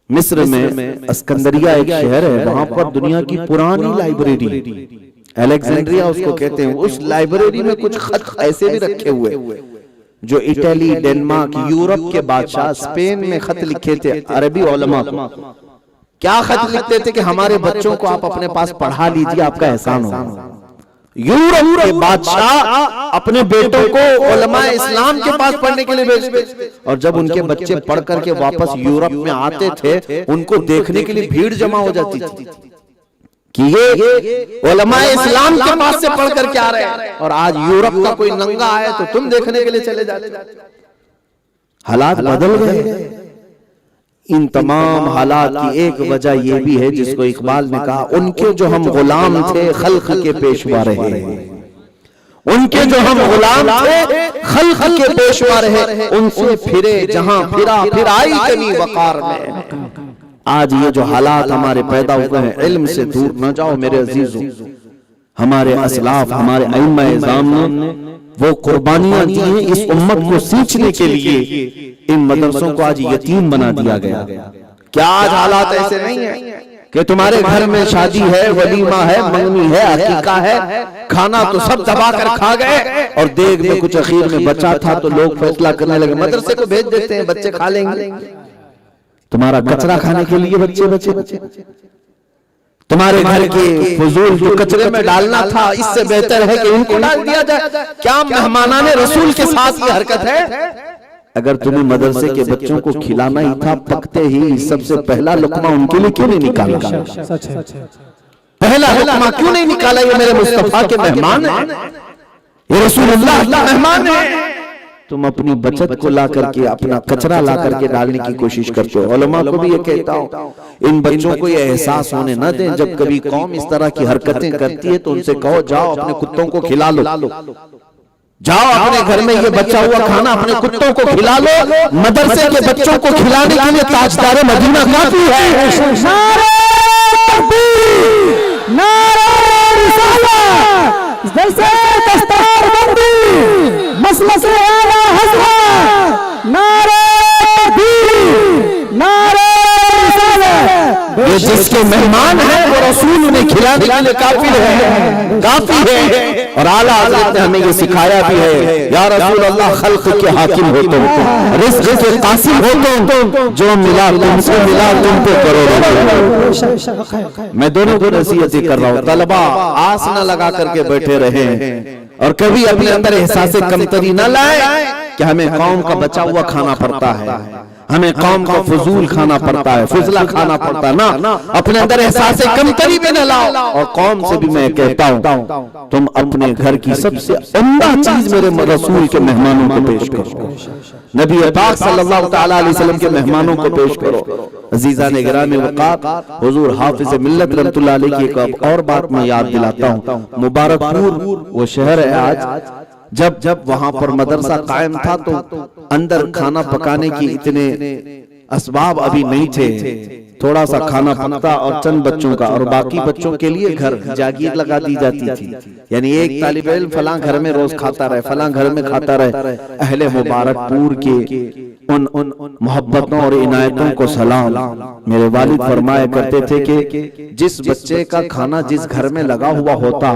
मिस्र में अस्कंदरिया एक शहर है, वहां पर दुनिया की पुरानी लाइब्रेरी, अलेक्जेंड्रिया उसको कहते हैं, उस लाइब्रेरी में कुछ खत ऐसे भी रखे हुए जो इटली, डेनमार्क, यूरोप के बादशाह स्पेन में खत लिखे थे अरबी उलमा को। क्या खत लिखते थे कि हमारे बच्चों को आप अपने पास पढ़ा लीजिए, आपका एहसान होगा। यूरोप के बादशाह अपने बेटों को उलमा इस्लाम के पास पढ़ने के लिए भेजते, और जब उनके बच्चे पढ़ करके वापस यूरोप में आते थे, उनको देखने के लिए भीड़ जमा हो जाती थी कि ये उलमा इस्लाम के पास से पढ़ करके आ रहे हैं। और आज यूरोप का कोई नंगा आए तो तुम देखने के लिए चले जाते। हालात बदल गए। इन तमाम हालात की एक वजह यह भी है जिसको इकबाल ने कहा, उनके जो हम गुलाम थे खल्क के पेशवा रहे, उनके जो हम गुलाम थे खल्क के पेशवा रहे, उनसे फिरे जहां फिरा फिर आई कमी वकार में। आज ये जो हालात हमारे पैदा हुए हैं, इल्म से दूर न जाओ मेरे अजीजों। हमारे असलाफ, हमारे अइम्मा इज़ाम ने वो कुर्बानियां दी हैं इस उम्मत को सींचने के लिए। इन मदरसों को आज यतीम बना दिया गया। क्या आज हालात ऐसे नहीं है कि तुम्हारे घर में शादी है, वलीमा है, मंगनी है, अकीका है, खाना तो सब दबा कर खा गए, और देग में कुछ अखीर में बचा था तो लोग फैसला करने लगे मदरसे को भेज देते हैं, बच्चे खा लेंगे। तुम्हारा कचरा खाने के लिए बच्चे, तुम्हारे घर के फजूल जो कचरे में डालना था, इससे बेहतर है कि उनको डाल दिया जाए। क्या मेहमानाने रसूल के साथ ये हरकत है? अगर तुम्हें मदरसे के बच्चों को खिलाना ही था, पकते ही सबसे पहला लुकमा उनके लिए क्यों नहीं निकाला? पहला लुकमा क्यों नहीं निकाला? ये मेरे मुस्तफा के मेहमान हैं, ये रसूलुल्लाह के मेहमान हैं। तुम अपनी बचत को ला करके, अपना कचरा ला करके डालने की कोशिश करते हो। उलमा को भी ये कहता हूं, इन बच्चों को ये एहसास होने न दें। जब कभी कौम इस तरह की हरकतें करती है तो उनसे कहो, जाओ अपने कुत्तों को खिला लो, जाओ अपने घर में ये बचा हुआ खाना अपने कुत्तों को खिला लो। मदरसे के बच्चों को खिलाने के लिए ताजदार मदीना काफी है। नारे तकबीर, नारे रिसालत, जैसे दस्तारबंदी, मसलक आला हज़रत, नारे ये जिसके मेहमान हैं वो रसूल उन्हें खिलाने के लिए काफी है। और आला हज़रत ने हमें ये सिखाया भी है, या रसूल अल्लाह खल्क के हाकिम हो तुम, रिज़्क़ के कासिम हो तुम, जो मिला तुमसे मिला तुम पे करो। मैं दोनों को नसीहत कर रहा हूँ, तलबा आस न लगा करके बैठे रहे और कभी अपने अंदर एहसास कमतरी न लाए कि हमें कौम का बचा हुआ खाना पड़ता है, हमें कौम को फजूल खाना पड़ता है, फुजला खाना पड़ता है ना। अपने अंदर एहसास कमतरी में न लाओ। और कौम से भी मैं कहता हूँ, तुम अपने घर की सबसे उम्दा चीज मेरे रसूल के मेहमानों को पेश करो, नबी पाक सल्लल्लाहु तआला अलैहि वसल्लम के मेहमानों को पेश करो। अजीज़ान गिरामी वक़ात, हुजूर हाफिज़ मिल्लत रहमतुल्लाह अलैह की एक और बात मैं याद दिलाता हूँ। मुबारकपुर वो शहर है आज, जब वहां पर मदरसा कायम था तो अंदर खाना पकाने की इतने असबाब अभी नहीं थे, थोड़ा सा खाना पकता और चंद बच्चों का, और बाकी बच्चों के लिए घर जागीर लगा दी जाती थी। यानी एक तालिब इल्म फलां घर में रोज खाता रहे, फलां घर में खाता रहे। अहले मुबारकपुर के उन मोहब्बतों और इनायतों को सलाम। मेरे वालिद फरमाया करते थे कि जिस बच्चे का खाना जिस घर में लगा हुआ होता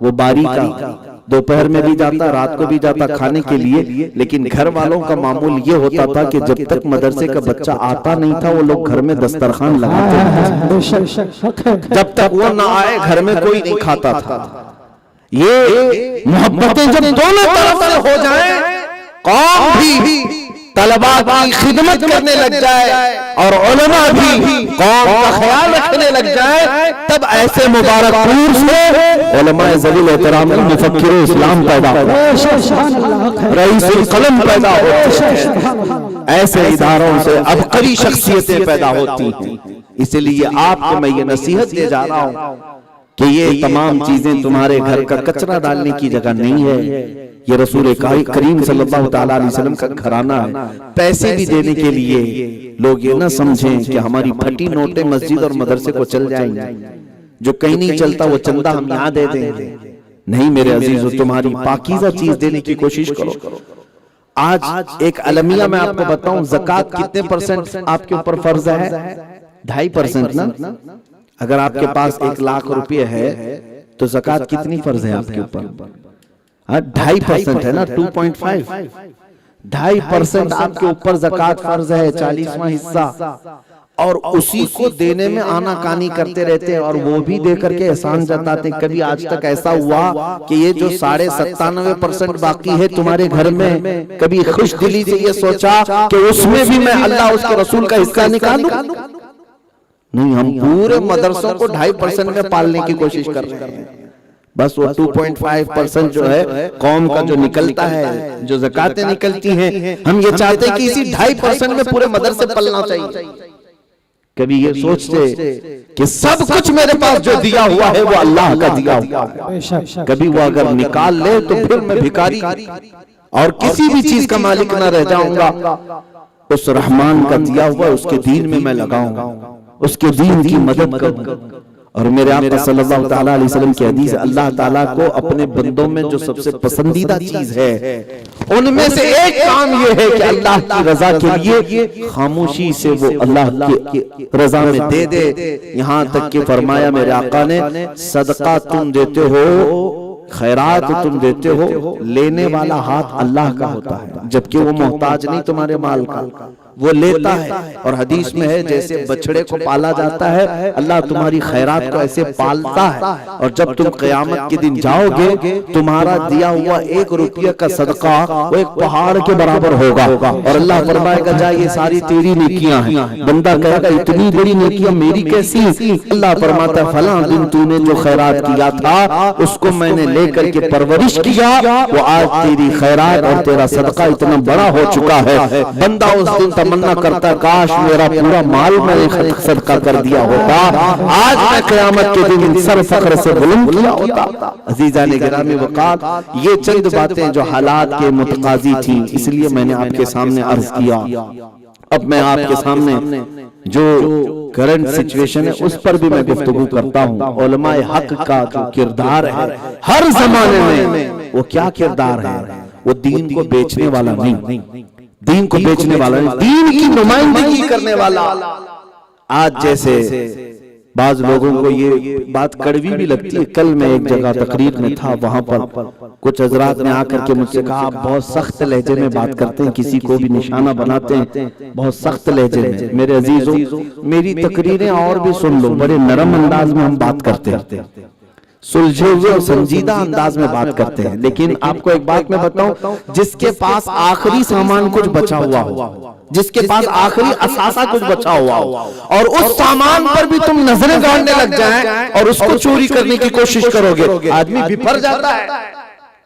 वो बारी का दोपहर में भी जाता, रात को भी जाता खाने के लिए, लेकिन घर वालों का मामूल ये होता था कि जब तक मदरसे का बच्चा आता नहीं था वो लोग घर में दस्तरखान लगाते, जब तक वो ना आए घर में कोई नहीं खाता था। ये मोहब्बतें जब दोनों तरफ से हो जाएं, कौम भी तलबा की खिदमत करने लग जाए और उलमा भी कौम का ख्याल रखने लग जाए, तब ऐसे मुबारकपुर से उलमा ज़वील एहतराम मुफक्किर इस्लाम पैदा होते, रईसुल कलम पैदा होते हैं, ऐसे इदारों से अबकरी शख्सियतें पैदा होती हैं। इसलिए आपको मैं ये नसीहत दे जा रहा हूँ कि ये तमाम चीजें तुम्हारे घर का कचरा डालने की जगह नहीं है। ये रसूल करीम सल्लल्लाहु तआला अलैहि वसल्लम का घराना है। पैसे भी देने के लिए लोग ये ना समझें कि हमारी फटी नोटें मस्जिद और मदरसे को चल जाएंगे, जो कहीं नहीं चलता वो चंदा हम यहाँ दे देंगे। नहीं मेरे अजीजों, तुम्हारी पाकीज़ा चीज देने की कोशिश करो। आज एक अलमिया में आपको बताऊं, ज़कात कितने % आपके ऊपर फर्ज है? 2.5% ना। अगर आपके पास 1 लाख रुपए है तो ज़कात कितनी फर्ज है आपके ऊपर? 2.5% है ना, 2.5, 2.5% आपके ऊपर ज़कात फर्ज है, 40वां हिस्सा, और उसी को देने में आनाकानी करते रहते हैं और वो भी दे करके एहसान जताते। कभी आज तक ऐसा हुआ कि ये जो 97.5% बाकी है तुम्हारे घर में, कभी खुश दिली से ये सोचा कि उसमें भी मैं अल्लाह उसके रसूल का हिस्सा निकालूं? नहीं, हम पूरे मदरसों को 2.5% में पालने की कोशिश कर रहे हैं। बस वो 2.5% जो है कौम का जो निकलता है, जो ज़कातें निकलती हैं, हम ये चाहते हैं कि इसी 2.5% में पूरे मदरसे पलना चाहिए। कभी ये सोचते कि सब कुछ मेरे पास जो दिया हुआ है वो अल्लाह का दिया हुआ है, कभी वो अगर निकाल ले तो फिर मैं भिखारी और किसी भी चीज का मालिक ना रह जाऊंगा। उस रहमान का दिया हुआ उसके दीन में मैं लगाऊंगा, उसके दीन की मदद करूंगा। और मेरे आका सल्लल्लाहु तआला अलैहि वसल्लम की हदीस, अल्लाह ताला को अपने बंदों में जो सबसे पसंदीदा चीज है उनमें से एक काम ये है कि अल्लाह की रजा के लिए खामोशी से वो अल्लाह की रजा में दे दे। यहाँ तक कि फरमाया मेरे आका ने, सदका तुम देते हो, खैरात तुम देते हो, लेने वाला हाथ अल्लाह का होता है, जबकि वो मोहताज नहीं तुम्हारे माल का, वो लेता है। और हदीस में है जैसे बछड़े को पाला जाता है, अल्लाह तुम्हारी खैरात को ऐसे पालता है। और जब तुम क़यामत के दिन जाओगे, तुम्हारा दिया हुआ 1 रुपया का सदका वो एक पहाड़ के बराबर होगा। और अल्लाह फरमाएगा जा ये सारी तेरी नेकियां हैं। बंदा कहेगा इतनी बड़ी नेकियां मेरी कैसी? अल्लाह फरमाता है फलां दिन तूने जो खैरात किया था उसको मैंने लेकर के परवरिश किया, वो आज तेरी खैरात और तेरा सदका इतना बड़ा हो चुका है। बंदा उस दिन तमन्ना करता काश मेरा पूरा माल मैंने सदका कर दिया होता, आज मैं क़यामत के दिन सर फख्र से बुलंद किया होता। अज़ीज़ान गिरामी वक़ात, ये चंद बातें जो हालात के मुतकाज़ी थी, इसलिए मैंने आपके सामने अर्ज किया। अब मैं आपके सामने जो करंट सिचुएशन है उस पर भी मैं गुफ्तगू करता हूँ। उलमाए हक का जो किरदार है हर जमाने में, वो क्या किरदार है? वो दीन को बेचने वाला नहीं, दीन को बेचने वाला नहीं, दीन की नुमाइंदगी करने वाला। आज जैसे बाज लोगों को ये बात कड़वी भी लगती है। कल मैं एक जगह तकरीर में था, वहां पर कुछ हजरात ने आकर के मुझसे कहा, आप बहुत सख्त लहजे में बात करते हैं, किसी को भी निशाना बनाते हैं बहुत सख्त लहजे में। मेरे अजीजों, मेरी तकरीरें और भी सुन लो, बड़े नरम अंदाज में हम बात करते हैं, सुलझे हुए और संजीदा अंदाज में बात करते हैं। लेकिन आपको एक बात मैं बताऊं, जिसके पास आखिरी सामान कुछ बचा हुआ हो, जिसके पास आखिरी असासा कुछ बचा हुआ हो, और उस सामान पर भी तुम नजरें गाड़ने लग जाएं और उसको चोरी करने की कोशिश करोगे, आदमी बिफर जाता है,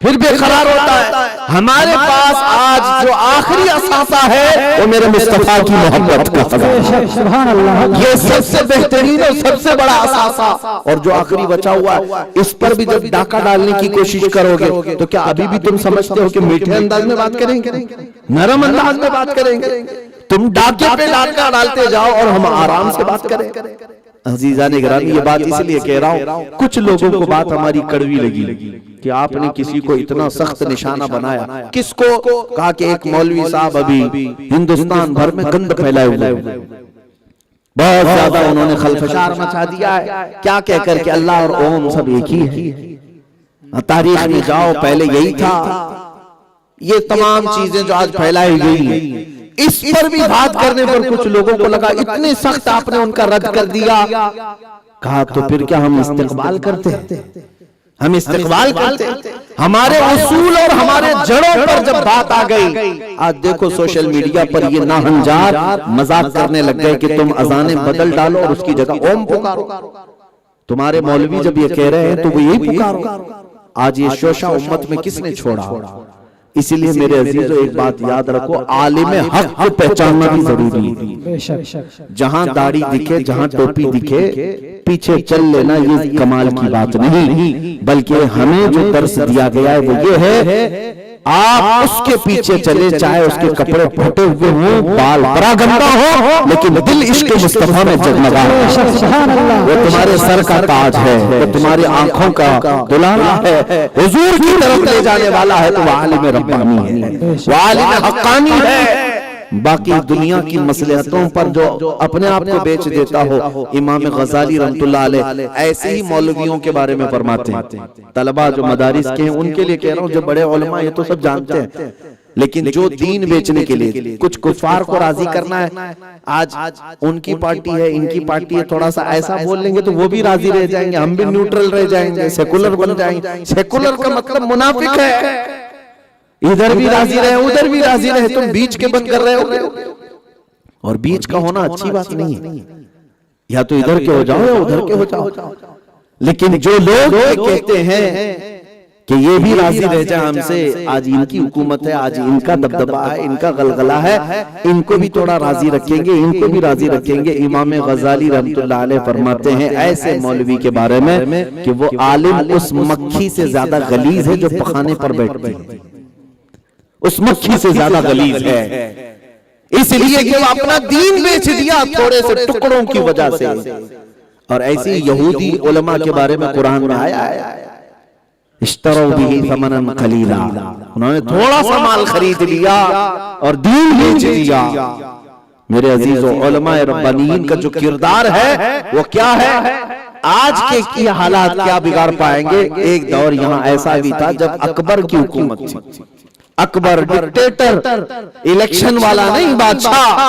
फिर बेकरार होता है। हमारे पास आज जो आखिरी असासा है वो मेरे मुस्तफा की मोहब्बत का खजाना, सुभान अल्लाह, ये सबसे बेहतरीन और सबसे बड़ा असासा। और जो आखिरी बचा हुआ है, इस पर भी जब डाका डालने की कोशिश करोगे तो क्या अभी भी तुम समझते हो कि मीठे अंदाज में बात करेंगे, नरम अंदाज में बात करेंगे? तुम डाके पे डाका डालते जाओ और हम आराम से बात करें। अजीजा ने गिरामी, ये बात इसलिए कह रहा हूं, कुछ लोगों को बात हमारी कड़वी लगी कि आपने किसी को इतना सख्त निशाना बनाया। किसको? कहा कि एक मौलवी साहब अभी हिंदुस्तान भर में गंद फैलाए हुए, बहुत ज्यादा उन्होंने खलफशार मचा दिया है, क्या कहकर के अल्लाह और ओम सब एक ही है। तारीख में जाओ, पहले यही था। ये तमाम चीजें जो आज फैलाई गई, इस पर भी बात करने पर कुछ लोगों को लगा इतने सख्त आपने उनका रद्द कर दिया। कहा तो फिर क्या हम इस्तेकबाल करते हैं? हम इस्तेकबाल करते हैं। हमारे उसूल और हमारे जड़ों पर जब बात आ गई, आज देखो सोशल मीडिया पर ये नाहंजार मजाक करने लग गए कि तुम अजानें बदल डालो और उसकी जगह ओम पुकारो। तुम्हारे मौलवी जब ये कह रहे हैं तो वो यही पुकारो। आज ये शोशा उम्मत में किसने छोड़ा? इसीलिए मेरे अजीजों, एक बात याद रखो, आलिम हक को पहचानना भी जरूरी है। जहां दाढ़ी दिखे, जहां टोपी दिखे, पीछे चल लेना ये कमाल की बात नहीं, बल्कि हमें जो दर्स दिया गया है वो ये है, आप उसके पीछे चले, चाहे उसके कपड़े फटे हुए हों, बाल बड़ा गंदा हो, लेकिन दिल इश्क मुस्तफा में जगमगा है। वो तुम्हारे सर का ताज है, वो तुम्हारी आंखों का दुलारा है, हुजूर की तरफ ले जाने वाला है, तो वो आलिम रब्बानी है, वो आलिम हक्कानी है। बाकी दुनिया की मसलहतों पर जो अपने आप को बेच देता हो, इमाम गजाली रहमतुल्लाह अलैह ऐसे ही मौलवियों के बारे में फरमाते हैं। तलबा जो मदारिस के हैं उनके लिए कह रहा हूँ, जो बड़े उलमा ये तो सब जानते हैं, लेकिन जो दीन बेचने के लिए कुछ कुफार को राजी करना है, आज उनकी पार्टी है, इनकी पार्टी है, थोड़ा सा ऐसा बोल लेंगे तो वो भी राजी रह जाएंगे, हम भी न्यूट्रल रह जाएंगे, सेकुलर बन जाएंगे। सेकुलर का मतलब मुनाफिक है, इधर भी राजी रहे उधर भी राजी रहे, तुम बीच के बंद कर रहे हो। और बीच का होना अच्छी बात नहीं है, या तो इधर के हो जाओ या उधर के हो जाओ। लेकिन जो लोग कहते हैं कि ये भी राजी रह जाए हमसे, आज इनकी हुकूमत है, आज इनका दबदबा है, इनका गलगला है, इनको भी थोड़ा राजी रखेंगे, इनको भी राजी रखेंगे। इमाम गजाली रहमतुल्लाह अलैह फरमाते हैं ऐसे मौलवी के बारे में कि वो आलिम उस मक्खी से ज्यादा गलीज है जो पखाने पर बैठती है, उस मक्खी से ज्यादा गलीज है, इसलिए कि वो अपना दीन बेच दिया थोड़े से टुकड़ों की वजह से। और ऐसी यहूदी उलमा के बारे में कुरान में आया है, इश्तरौ बिही समनन कलीला, उन्होंने थोड़ा सा माल खरीद लिया और दीन बेच दिया। मेरे अजीजों, उलमा रब्बानीन का जो किरदार है वो क्या है? आज के हालात क्या बिगाड़ पाएंगे? एक दौर यहाँ ऐसा भी था जब अकबर की हुकूमत थी, अकबर डिक्टेटर, इलेक्शन वाला नहीं, बादशाह,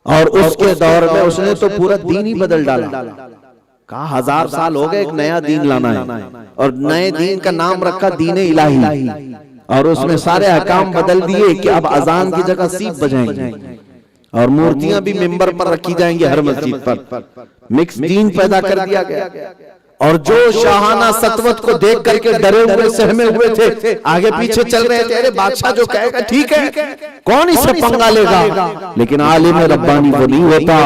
और उसके दौर में उसने तो पूरा दीन ही बदल डाला। कहा 1000 साल हो गए, एक नया दीन लाना है, और नए दीन का नाम रखा दीन इलाही, और उसमें सारे अहकाम बदल दिए कि अब अजान की जगह सीप बजाएंगे और मूर्तियां भी मिंबर पर रखी जाएंगी हर मस्जिद पर। मिक्स दीन पैदा कर दिया गया। और जो शाहाना सतवत को देख करके डरे हुए सहमे हुए थे, आगे पीछे चल रहे थे, अरे बादशाह जो कहेगा ठीक है, कौन इससे पंगा लेगा? लेकिन आलिम रब्बानी वो नहीं होता।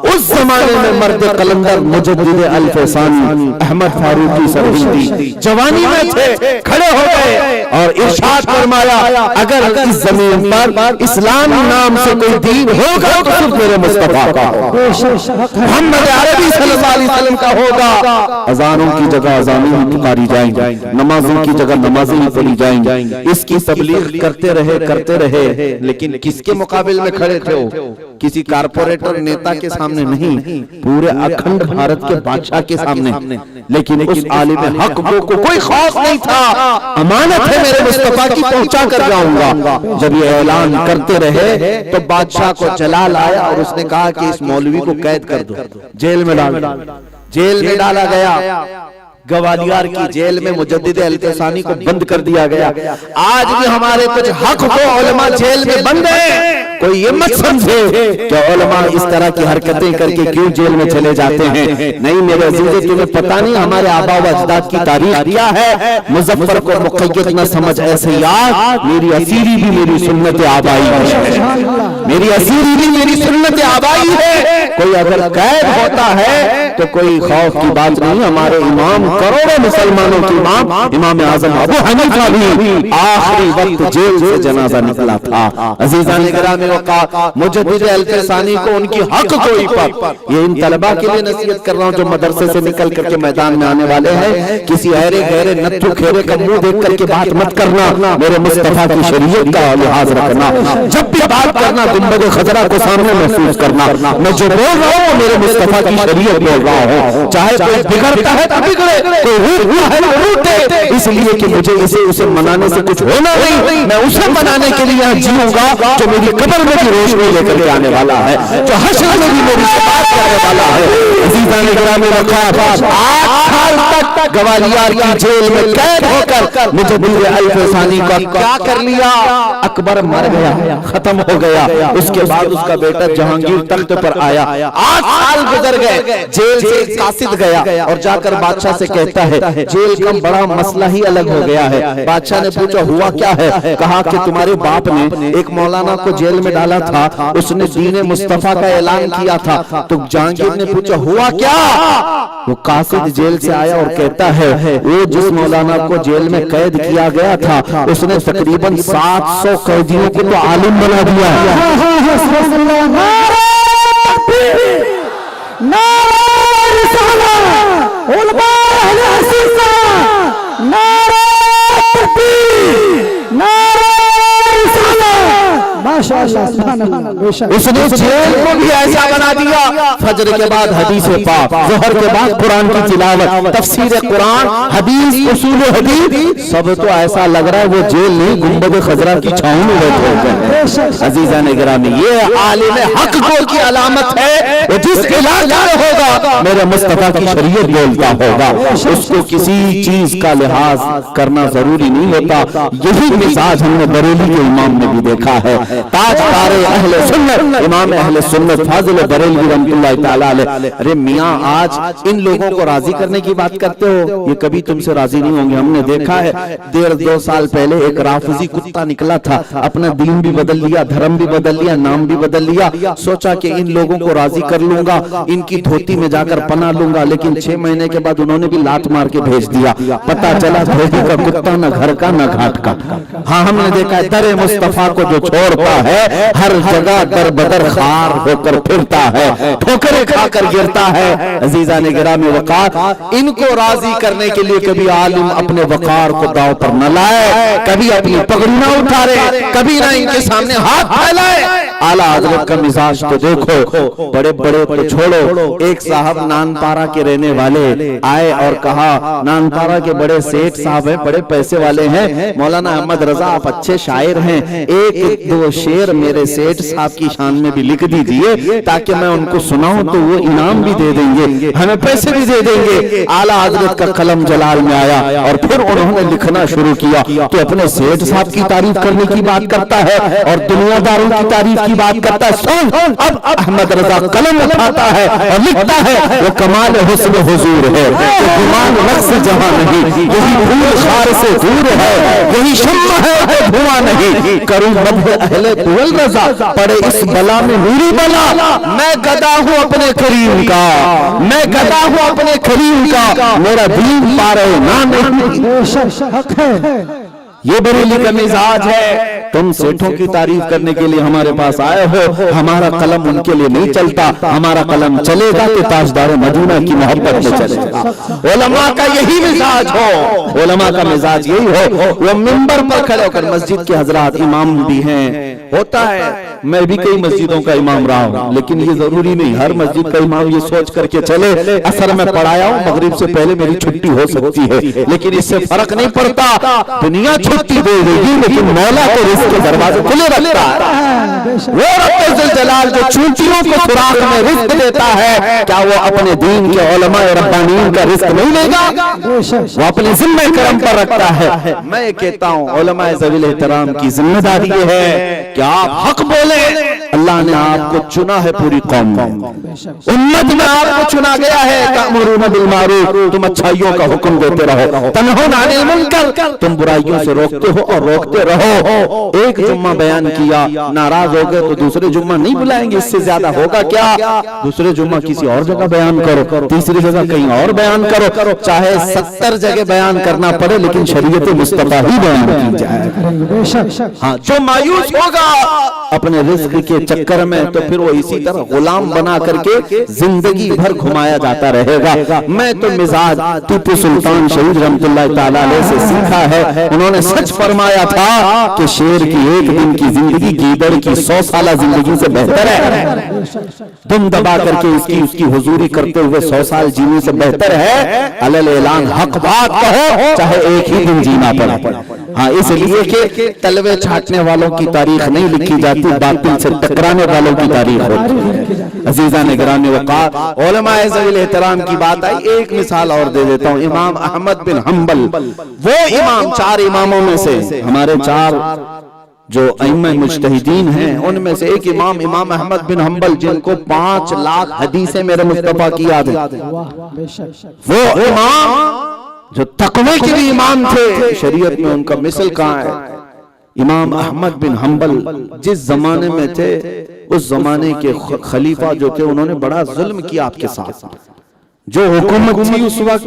उस जमाने में मर्द कलंदर मुजद्दिद अल-फसानी अहमद फारूकी सरहिंदी जवानी में थे, खड़े हो गए और इरशाद फरमाया, अगर इस जमीन पर इस्लाम नाम से कोई दीन होगा तो सिर्फ मेरे मुस्तफा का होगा, मोहम्मद अरबी सल्लल्लाहु अलैहि वसल्लम का होगा। अजानों की जगह अजानें ही पुकारी जाएंगी, नमाजों की जगह नमाजें ही पढ़ी जाएंगी। इसकी तबलीग करते रहे, लेकिन किसके मुकाबले में खड़े थे हो? किसी कारपोरेटर नेता के सामने नहीं, पूरे अखंड भारत के बादशाह के सामने। लेकिन उस आलिम हक को कोई खौफ नहीं था, अमानत है मेरे मुस्तफा की, पहुंचा कर जाऊंगा। जब ये ऐलान करते रहे तो बादशाह को जलाल आया और उसने कहा कि इस मौलवी को कैद कर दो, जेल में डाला गया। ग्वालियर की जेल में मुजद्दिद अल-फसानी को बंद कर दिया गया। आज भी हमारे कुछ हक को उलमा जेल में बंद है। कोई ये मत समझे कि उलमा इस तरह की हरकतें करके क्यों जेल में चले जाते हैं। नहीं मेरे अजीज़, तुम्हें पता नहीं हमारे आबा व अजदाद की तारीख क्या है। मुजफ्फर को मुक़य्यद न समझ ऐसे याद, मेरी असीरी भी मेरी सुन्नत आबाई है, मेरी असीरी भी मेरी सुन्नत आबाई है। कोई अगर कैद होता है तो कोई खौफ की बात नहीं। हमारे इमाम, करोड़ों मुसलमानों के इमाम आजम अबू हनीफा भी आखिरी वक्त जेल से जनाजा निकला था। अजीज़ान गिरामी वक़ात, मुजद्दिद अल-फसानी को उनकी हक कोई पर, ये इन तलबा के लिए नसीहत कर रहा हूँ जो मदरसे से निकल करके मैदान में आने वाले हैं। किसी अहरे गहरे नत्थु खेरे का मुंह देख करके बात मत करना, मेरे मुस्तफा की शरीयत का लिहाज रखना। जब भी बात करना गुंबद खजरा को सामने महसूस करना। मैं जो बोल रहा हूँ मेरे मुस्तफा की शरीयत बोल रहा हूँ। चाहे कोई बिगड़ता है तो बिगड़े, कोई रूठता है तो रूठे, इसलिए कि मुझे उसे मनाने से कुछ होना नहीं। मैं उसे मनाने के लिए जीऊंगा जो मेरी कब्र में भी रोशनी लेकर के आने वाला है, जो हश्र में भी मेरी सफात करने वाला है। अज़ीज़ान गिरामी वक़ात, 8 साल तक ग्वालियर की जेल में कैद होकर मुजद्दिद अल-फसानी को क्या कर लिया? अकबर मर गया, खत्म हो गया। उसके बाद उसका बेटा जहांगीर तख्त पर आया। 8 साल गुजर गए, जेल से कासिद गया और जाकर बादशाह से कहता है जेल का बड़ा मसला ही अलग हो गया है। बादशाह ने पूछा हुआ क्या है? कहा कि तुम्हारे बाप ने एक मौलाना को जेल में डाला था, उसने दीन मुस्तफा का ऐलान किया था। तो जहांगीर ने पूछा हुआ क्या? वो कासिद जेल से आया और कहता है वो जिस मौलाना को जेल में कैद किया गया था उसने तकरीबन 700 कैदियों को तो आलिम बना दिया है। उसने जेल को भी ऐसा बना दिया। फजर के बाद हदीस पाक, जोहर के बाद कुरान की तिलावत, तफसीर कुरान, हदीस, उसूल हदीस, सब तो ऐसा लग रहा है वो जेल नहीं गुंबद खजरा की छांव में बैठे हैं। अजीज़ान गिरामी, ये आलिम हक को की अलामत है। वो जिस इलाका में होगा मेरे मुस्तफा की शरीयत बोलता होगा, उसको किसी चीज का लिहाज करना जरूरी नहीं होता। यही मिजाज हमने बरेली के इमाम में भी देखा है। ताजदारे अहले सुन्नत, इमाम अहले सुन्नत फाजिल बरेलवी रहमतुल्लाह तआला अलैह। अरे मियां, आज इन लोगों को राजी करने की बात करते हो, ये कभी तुमसे राजी नहीं होंगे। हमने देखा है 1.5-2 साल पहले एक राफिजी कुत्ता निकला था, अपना दीन भी बदल लिया, धर्म भी बदल लिया, नाम भी बदल लिया। सोचा कि इन लोगों को राजी कर लूंगा, इनकी धोती में जाकर पना लूंगा, लेकिन 6 महीने के बाद उन्होंने भी लात मार के भेज दिया। पता चला धोती का कुत्ता न घर का न घाट का। हाँ, हमने देखा है दरे मुस्तफा को जो छोड़ता है हर जगह दर बदर खार होकर फिरता है, ठोकरें खाकर गिरता है। अजीज़ान गिरामी वक़ात, इनको राजी करने के लिए कभी आलिम अपने वक़ार को दांव पर न लाए, कभी अपनी पगड़ी न उठाए, कभी ना इनके सामने हाथ फैलाए। आला हज़रत का मिजाज तो देखो, बड़े बड़े तो छोड़ो। एक साहब नानपारा के रहने वाले आए और कहा नानपारा के बड़े सेठ साहब हैं, बड़े पैसे वाले हैं, मौलाना अहमद रजा आप अच्छे शायर हैं, 1-2 शेर मेरे सेठ साहब की शान में भी लिख दीजिए ताकि मैं उनको सुनाऊं तो वो इनाम भी दे देंगे, हमें पैसे भी दे देंगे। आला हज़रत का कलम जलाल में आया और फिर उन्होंने लिखना शुरू किया। तो अपने सेठ साहब की तारीफ करने की बात करता है और दुनियादारों की तारीफ की बात करता है। सुन, अब अहमद रजा कलम उठाता है और लिखता है वो कमाल हुस्न हुजूर है, गुमान नक्श जहां नहीं, यही फूल खार से दूर है, यही शम्मा है वो धुआं नहीं, करूं मध्य अहले दुअल रजा, पड़े इस बला में मेरी बला। मैं गदा हूं अपने करीम का, मैं गदा हूं अपने करीम का, मेरा दीन पारे ना नहीं। ये बरेली का मिजाज है। तुम सेठों की तारीफ करने के लिए हमारे पास आए हो, हमारा कलम उनके लिए नहीं चलता, हमारा कलम चलेगा तो ताजदार मदीना की मोहब्बत में चलेगा। उलमा का यही मिजाज हो, उलमा का मिजाज यही हो। वो मिंबर पर खड़े होकर, मस्जिद के हजरात इमाम भी हैं, होता है, मैं भी कई मस्जिदों का इमाम रहा हूं, लेकिन ये जरूरी नहीं हर मस्जिद का इमाम ये सोच करके चले असर में पढ़ाया हूं, मगरिब से पहले मेरी छुट्टी हो सकती है, लेकिन इससे फर्क नहीं पड़ता। दुनिया छुट्टी दे देगी लेकिन मौला के रिज़्क़ के दरवाजे खुले रखता है। वो रब्बुल जलाल जो चूंटियों को खुराक में रिज़्क़ देता है, क्या वो अपने दीन के उलमा और रब्बानीन का रिज़्क़ नहीं लेगा? वो अपने जिम्मे करम पर रखता है। मैं कहता हूं उलमा ज़वील एहतराम की जिम्मेदारी है कि आप हक बोले। अल्लाह ने आपको चुना है पूरी कौम में, उम्मत में आपको चुना गया है। तामुरूना बिल मारूफ, तुम अच्छाइयों का हुक्म देते रहो, तन्हौना अनिल मुनकर, तुम बुराइयों से रोकते हो और रोकते रहो। एक जुम्मा बयान किया, नाराज हो गए तो दूसरे जुम्मा नहीं बुलाएंगे, इससे ज्यादा होगा क्या? दूसरे जुम्मा किसी और जगह बयान करो, तीसरी जगह कहीं और बयान करो, चाहे 70 जगह बयान करना पड़े, लेकिन शरीयत मुस्तफा ही बयान की जाए। हाँ, जो मायूस होगा अपने रिज़्क़ के चक्कर में, तो फिर वो इसी तरह गुलाम बना करके जिंदगी भर घुमाया जाता रहेगा। मैं तो मिजाज टीपू सुल्तान शहीद रहमतुल्लाह तआला अलैह से सीखा है। उन्होंने सच फरमाया था कि शेर की एक दिन की जिंदगी गीदड़ की 100 साला जिंदगी से बेहतर है। तुम दबा करके उसकी हुजूरी करते हुए 100 साल जीने से बेहतर है अलल ऐलान हक बात कहो, चाहे एक ही दिन जीना पड़े। हाँ, इसलिए कि तलवे छाटने वालों की तारीख नहीं लिखी जाती, बातिल से टकराने वालों की तारीख होती है। अजीजा ने गिरामी वक़ार उलमाए ज़वील एहतराम की बात आई, एक मिसाल और दे देता हूँ। इमाम अहमद बिन हम्बल, वो इमाम, 4 इमामों में से, हमारे 4 जो अइम्मा मुज्तहिदीन हैं उनमें से एक इमाम अहमद बिन हम्बल, जिनको 5 लाख हदीसें मेरे मुस्तफा की याद है। वो इमाम जो तक़वे के भी इमाम थे, शरीयत में उनका मिसल कहाँ है? इमाम अहमद बिन हम्बल जिस जमाने में थे, उस जमाने के खलीफा जो थे उन्होंने बड़ा जुल्म किया आपके साथ। जो हुकूमत थी उस वक्त,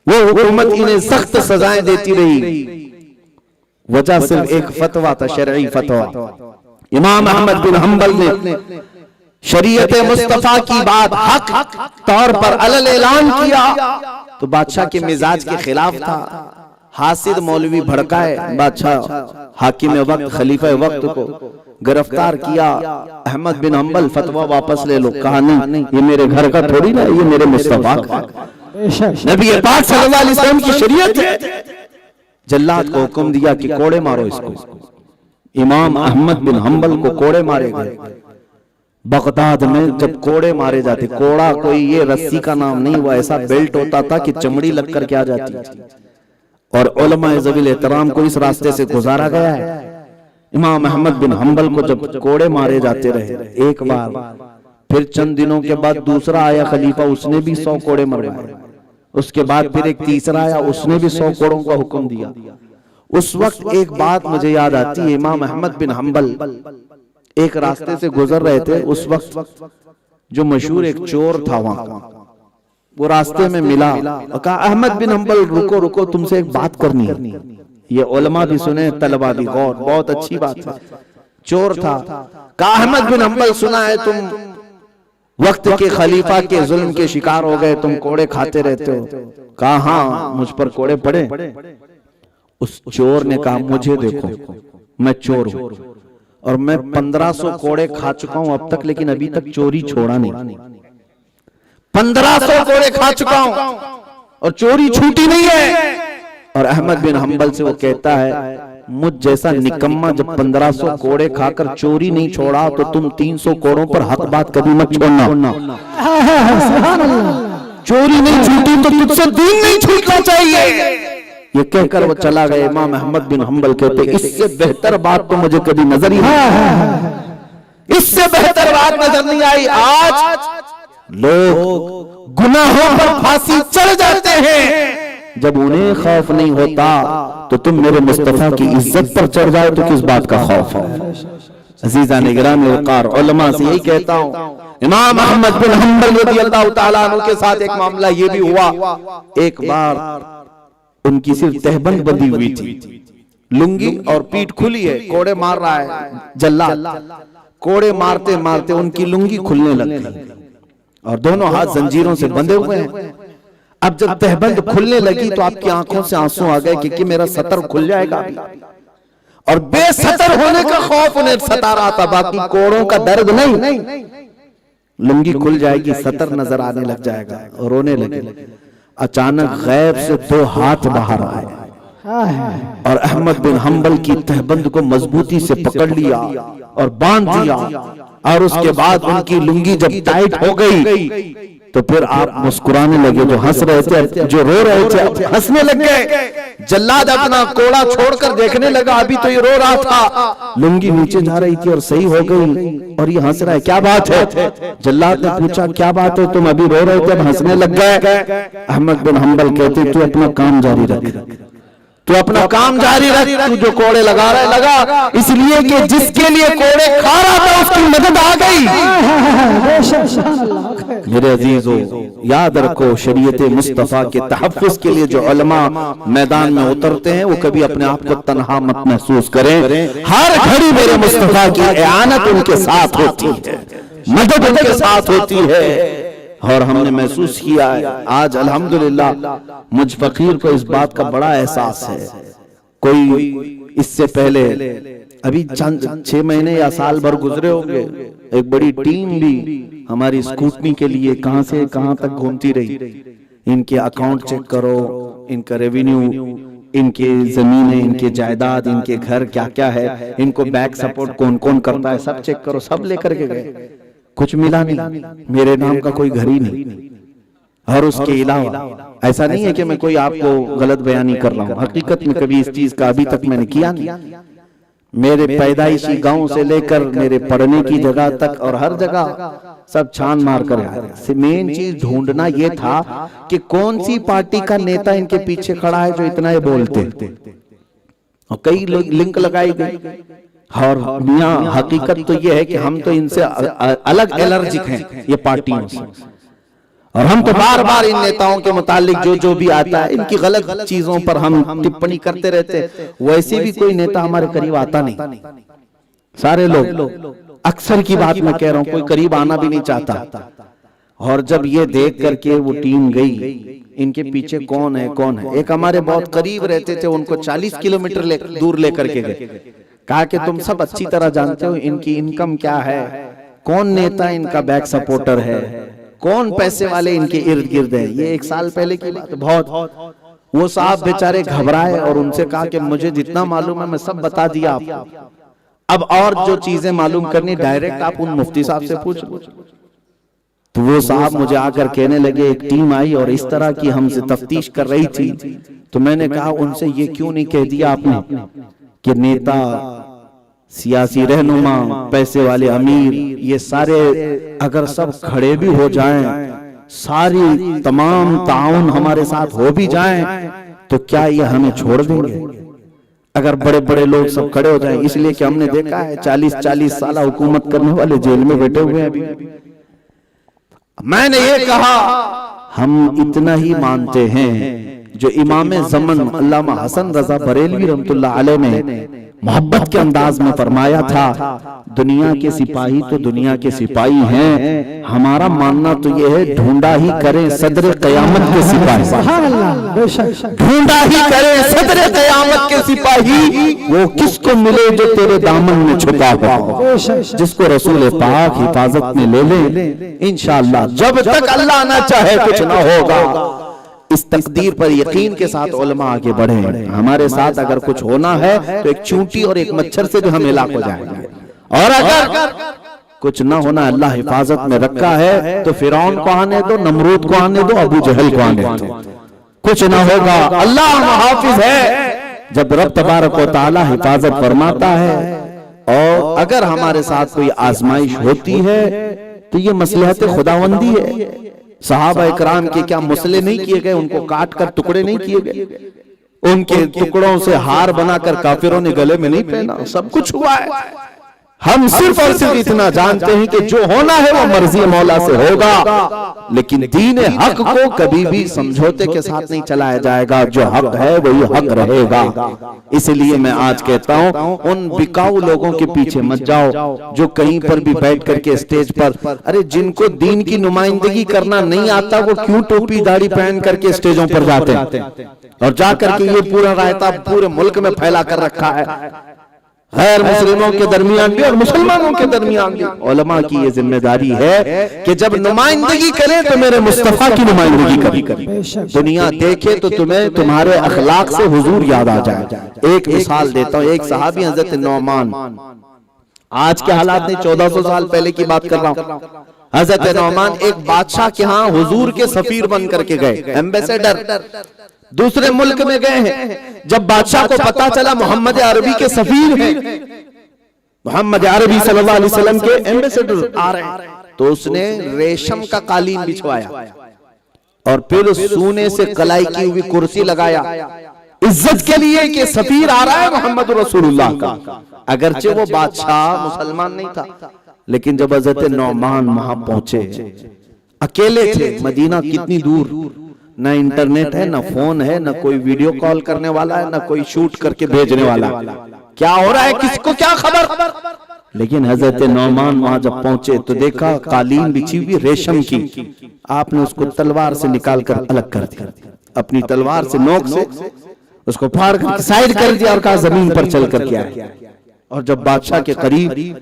वो हुकूमत इन्हें सख्त सजाएं देती रही। वजह सिर्फ एक फतवा था, शरई फतवा। इमाम अहमद बिन हम्बल ने शरीयत मुस्तफा की बात हक तौर पर अलल ऐलान किया, तो बादशाह के मिजाज के खिलाफ था। हासिद मौलवी भड़काए, बादशाह हाकिम वक्त खलीफा वक्त को गिरफ्तार किया। अहमद बिन हम्बल फतवा वापस ले लो। कहा नहीं, ये मेरे घर का थोड़ी ना, ये मेरे मुस्तफा का, नबी पाक सल्लल्लाहु अलैहि वसल्लम की शरीयत है। जल्लाद को हुक्म दिया कि कोड़े मारो इसको। इमाम अहमद बिन हम्बल को कोड़े मारे गए। बगदाद में जब कोड़े मारे जाते, कोड़ा कोई ये रस्सी का नाम नहीं हुआ, ऐसा बेल्ट होता था कि चमड़ी लग कर क्या जाती थी, और उलमाए ज़वील एहतराम को इस रास्ते से गुजारा गया है। इमाम अहमद बिन हम्बल को जब कोड़े मारे जाते रहे एक बार, फिर चंद दिनों के बाद दूसरा आया खलीफा, उसने भी 100 कोड़े मरवाए। उसके बाद फिर एक तीसरा आया, उसने भी 100 कोड़ों का हुक्म दिया। उस वक्त एक बात मुझे याद आती है, इमाम अहमद बिन हम्बल एक रास्ते से गुजर रहे थे। उस वक्त जो मशहूर एक चोर था वहां, वो रास्ते में मिला और कहा, अहमद बिन हम्बल रुको रुको, तुमसे एक बात करनी है। ये उलमा भी सुने, तलबा भी गौर, बहुत अच्छी बात है। चोर था, कहा अहमद बिन हम्बल सुना है तुम वक्त के खलीफा के जुल्म के शिकार हो गए, तुम कोड़े खाते रहते हो। कहा हाँ, मुझ पर कोड़े पड़े। उस चोर ने कहा, मुझे देखो, मैं चोर हूं और मैं 1500 कोड़े खा चुका हूं अब तक, लेकिन अभी तक चोरी छोड़ा नहीं। 1500 कोड़े खा चुका हूं और चोरी छूटी नहीं है। और अहमद बिन हम्बल से वो कहता है, मुझ जैसा निकम्मा जब 1500 कोड़े खाकर चोरी नहीं छोड़ा, तो तुम 300 कोड़ों पर हक बात कभी मत छोड़ना। चोरी नहीं छूटी तो तुझसे दीन नहीं छूटना चाहिए। ये कहकर वो चला गया। इमाम अहमद बिन हम्बल कहते, इससे बेहतर बात तो मुझे कभी नजर ही नहीं, इससे बेहतर बात नजर नहीं आई। आज लोग गुनाहों पर फांसी चढ़ जाते हैं, जब उन्हें खौफ नहीं होता तो तुम मेरे मुस्तफा की इज्जत पर चढ़ जाओ तो किस बात का खौफ है? अजीजा निगरानी वक़ार उलमा से यही कहता हूं, इमाम अहमद बिन हम्बल रज़ियल्लाहु ताला अन्हु के साथ एक मामला ये भी हुआ। एक बार उनकी सिर्फ तहबंद बंधी हुई थी, लुंगी और पीठ खुली है, कोड़े मार रहा है जल्लाद। कोड़े मारते मारते उनकी लुंगी खुलने लग गई और दोनों हाथ जंजीरों से बंधे हुए हैं। अब जब तहबंद खुलने लगी तो आपकी आंखों से आंसू आ गए कि मेरा सतर खुल जाएगा, और बेसतर होने का खौफ उन्हें सता रहा था, बाकी कोड़ों का दर्द नहीं। लुंगी खुल जाएगी, सतर नजर आने लग जाएगा, रोने लगे। अचानक गैब से 2 हाथ बाहर आए और अहमद बिन हंबल की तहबंद को मजबूती से पकड़ लिया और बांध दिया, और उसके बाद उनकी लुंगी जब टाइट हो गई तो फिर आप मुस्कुराने लगे। जो हंस रहे थे, जो रो रहे थे, हंसने लग गए। जल्लाद अपना कोड़ा छोड़कर देखने लगा, अभी तो ये रो रहा था, लुंगी नीचे जा रही थी और सही हो गई और ये हंस रहा है, क्या बात है? जल्लाद ने पूछा, क्या बात है, तुम अभी रो रहे थे, अब हंसने लग गए। अहमद बिन हंबल कहते, तू अपना काम जारी रख, तू अपना काम जारी रख, तू जो कोड़े लगा रहा है लगा, इसलिए कि जिसके लिए कोड़े खा रहा था उसकी मदद आ गई। मेरे अजीजों, याद रखो, शरीयत मुस्तफा के तहफ्फुज़ के लिए जो उलमा मैदान में उतरते हैं वो कभी अपने आप को तन्हा मत महसूस करें। हर घड़ी मेरे मुस्तफा की इआनत उनके साथ होती है, मदद उनके साथ होती है, और हमने महसूस किया है। आज अल्हम्दुलिल्लाह मुझ फकीर को इस बात का बड़ा एहसास है। कोई इससे पहले अभी 6 महीने या साल भर गुजरे होंगे, एक बड़ी टीम भी हमारी स्कूटनी के लिए कहां से कहां तक घूमती रही। इनके अकाउंट चेक करो, इनका रेवेन्यू, इनके जमीनें, इनके जायदाद, इनके घर क्या क्या है, इनको बैक सपोर्ट कौन कौन करता है, सब चेक करो। सब लेकर के गए, कुछ मिला नहीं, मेरे नाम का कोई घर ही नहीं। और उसके अलावा ऐसा नहीं है कि मैं कोई आपको गलत बयानी कर रहा हूं, हकीकत में कभी इस चीज का अभी तक मैंने किया नहीं। मेरे पैदाइशी गांव से लेकर मेरे पढ़ने की जगह तक और हर जगह सब छान मार कर आए। मेन चीज ढूंढना यह था कि कौन सी पार्टी का नेता इनके पीछे खड़ा है जो इतना ये बोलते, और कई लिंक लगाई गई। और मियां हकीकत तो ये है कि हम तो इनसे अलग एलर्जिक हैं, ये पार्टियों से, और हम तो बार बार इन नेताओं के मुतालिक जो भी आता है इनकी गलत चीजों पर हम टिप्पणी करते रहते। वैसे भी कोई नेता हमारे करीब आता नहीं, सारे लोग, अक्सर की बात मैं कह रहा हूं, कोई करीब आना भी नहीं चाहता। और जब ये देख करके वो टीम गई, इनके पीछे कौन है कौन है, एक हमारे बहुत करीब रहते थे, उनको 40 किलोमीटर दूर लेकर के गए, कहा कि तुम सब अच्छी तरह जानते हो इनकी इनकम क्या है, कौन नेता इनका बैक सपोर्टर है, कौन पैसे वाले इनके इर्द गिर्द है। ये 1 साल पहले की बात, बहुत वो साहब बेचारे घबराए और उनसे कहा कि मुझे जितना मालूम है मैं सब बता दिया आपको, अब और जो चीजें मालूम करनी डायरेक्ट आप उन मुफ्ती साहब से पूछ लो। तो वो साहब मुझे आकर कहने लगे, एक टीम आई और इस तरह की हमसे तफ्तीश कर रही थी, तो मैंने कहा उनसे ये क्यों नहीं कह दिया आपने कि नेता, सियासी रहनुमा, पैसे वाले अमीर, ये सारे अगर सब खड़े भी हो जाएं, सारी तमाम ताउन हमारे साथ हो भी जाएं, तो क्या ये हमें छोड़ देंगे? अगर बड़े बड़े लोग सब खड़े हो जाएं, इसलिए कि हमने देखा है 40-40 साल हुकूमत करने वाले जेल में बैठे हुए हैं अभी। मैंने ये कहा, हम इतना ही मानते हैं जो इमाम ज़मन अल्लामा हसन रजा बरेलवी रहमतुल्लाह अलैह ने मोहब्बत के अंदाज में फरमाया था, दुनिया के सिपाही तो दुनिया के सिपाही हैं, हमारा मानना तो ये है ढूंढा ही करें सदर क़यामत के सिपाही, ढूंढा ही करें सदर क़यामत के सिपाही, वो किसको मिले जो तेरे दामन में छुपा हो, जिसको रसूल पाक हिफाजत में ले ले, इंशाअल्लाह जब तक अल्लाह ना चाहे कुछ ना होगा। इस तकदीर पर यकीन के साथ उलमा आगे बढ़े। हमारे साथ अगर कुछ होना है तो एक चूंटी और एक मच्छर से भी हम हिलाक हो जाएंगे, और अगर कुछ ना होना अल्लाह हिफाजत में रखा है तो फिरौन को आने दो, नमरूद को आने दो, अबू जहल को आने दो, कुछ ना होगा। अल्लाह मुहाफिज है। जब रब तबारक व तआला हिफाजत फरमाता है और अगर हमारे साथ कोई आजमाइश होती है तो ये मसलहत खुदावंदी है। सहाबा इकराम के क्या मसले नहीं किए गए, उनको काट कर टुकड़े नहीं किए गए, उनके टुकड़ों से हार बनाकर काफिरों ने गले में नहीं पहना, सब कुछ हुआ है। हम सिर्फ और सिर्फ इतना जानते हैं कि जो होना है वो मर्जी मौला से होगा, लेकिन दीन हक को कभी भी समझौते के साथ नहीं चलाया जाएगा। जो हक है वही हक रहेगा। इसलिए मैं आज कहता हूं, उन बिकाऊ लोगों के पीछे मत जाओ जो कहीं पर भी बैठ करके स्टेज पर, अरे जिनको दीन की नुमाइंदगी करना नहीं आता वो क्यों टोपी दाढ़ी पहन करके स्टेजों पर जाते हैं और जाकर के ये पूरा रायता पूरे मुल्क में फैला कर रखा है। गैर मुस्लिमों के दरमियान भी और मुसलमानों के दरमियान भी उलमा की ये जिम्मेदारी है कि जब नुमाइंदगी करें तो मेरे मुस्तफा की नुमाइंदगी करें। दुनिया देखे तो तुम्हें तुम्हारे अखलाक से हुजूर याद आ जाए। एक मिसाल देता हूं, एक सहाबी हजरत नौमान, आज के हालात नहीं 1400 साल पहले की बात कर रहा हूं। हजरत नौमान एक बादशाह के यहाँ हुजूर के सफीर बन करके गए, एम्बेसडर, दूसरे मुल्क में गए हैं। जब बादशाह को पता चला मोहम्मद अरबी के सफीर हैं, मोहम्मद अरबी सल्लल्लाहु अलैहि वसल्लम के एम्बेसडर आ रहे हैं, तो उसने रेशम का कालीन बिछवाया और फिर सोने से कलाई की हुई कुर्सी लगाया, इज्जत के लिए कि सफीर आ रहा है मोहम्मद रसूलुल्लाह का। अगरचे वो बादशाह मुसलमान नहीं था, लेकिन जब हजरत नौमान वहां पहुंचे, अकेले थे, मदीना कितनी दूर, ना इंटरनेट है, ना फोन है, ना कोई वीडियो कॉल करने वाला है, ना कोई शूट करके भेजने वाला, क्या हो रहा है किसको क्या खबर। लेकिन हजरत नौमान वहां जब पहुंचे तो देखा कालीन बिछी हुई रेशम की, आपने उसको तलवार से निकाल कर अलग कर दिया, अपनी तलवार से नोक से उसको फाड़ कर साइड कर दिया और कहा जमीन पर चल कर क्या है। और जब बादशाह के करीब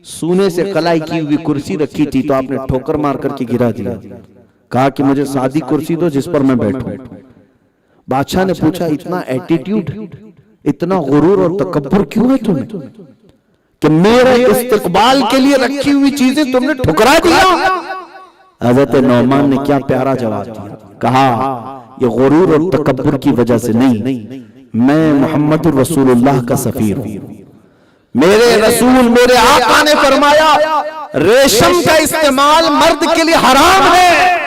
सोने से कलाई की हुई कुर्सी रखी थी तो आपने ठोकर मार करके गिरा दिया, कहा कि मुझे सादी कुर्सी दो जिस पर मैं बैठूं। बादशाह ने पूछा, इतना एटीट्यूड, इतना गुरूर और तकब्बुर क्यों है तुम्हें कि मेरे इस्तकबाल के लिए रखी हुई चीजें तुमने ठुकरा दिया। हजरत नौमान ने क्या प्यारा जवाब दिया, कहा ये गुरूर और तकब्बुर की वजह से नहीं, मैं मोहम्मद रसूलुल्लाह का सफीर हूं। मेरे रसूल, मेरे आका ने फरमाया रेशम का इस्तेमाल मर्द के लिए हराम है,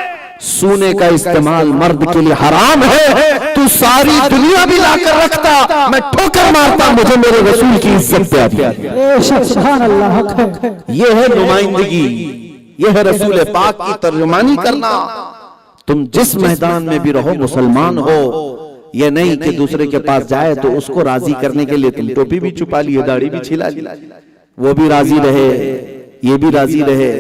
सोने का इस्तेमाल मर्द के लिए हराम है। तू सारी दुनिया भी लाकर रखता, मैं ठोकर मारता, मुझे मेरे रसूल की इज्जत पे आती। सुभान अल्लाह। ये है नुमाइंदगी, ये है रसूल पाक की तर्जुमानी करना। तुम जिस मैदान में भी रहो मुसलमान हो, ये नहीं कि दूसरे के पास जाए तो उसको राजी करने के लिए तुम टोपी भी छुपा लिए, दाढ़ी भी छिला ली, वो भी राजी रहे, ये भी राजी रहे।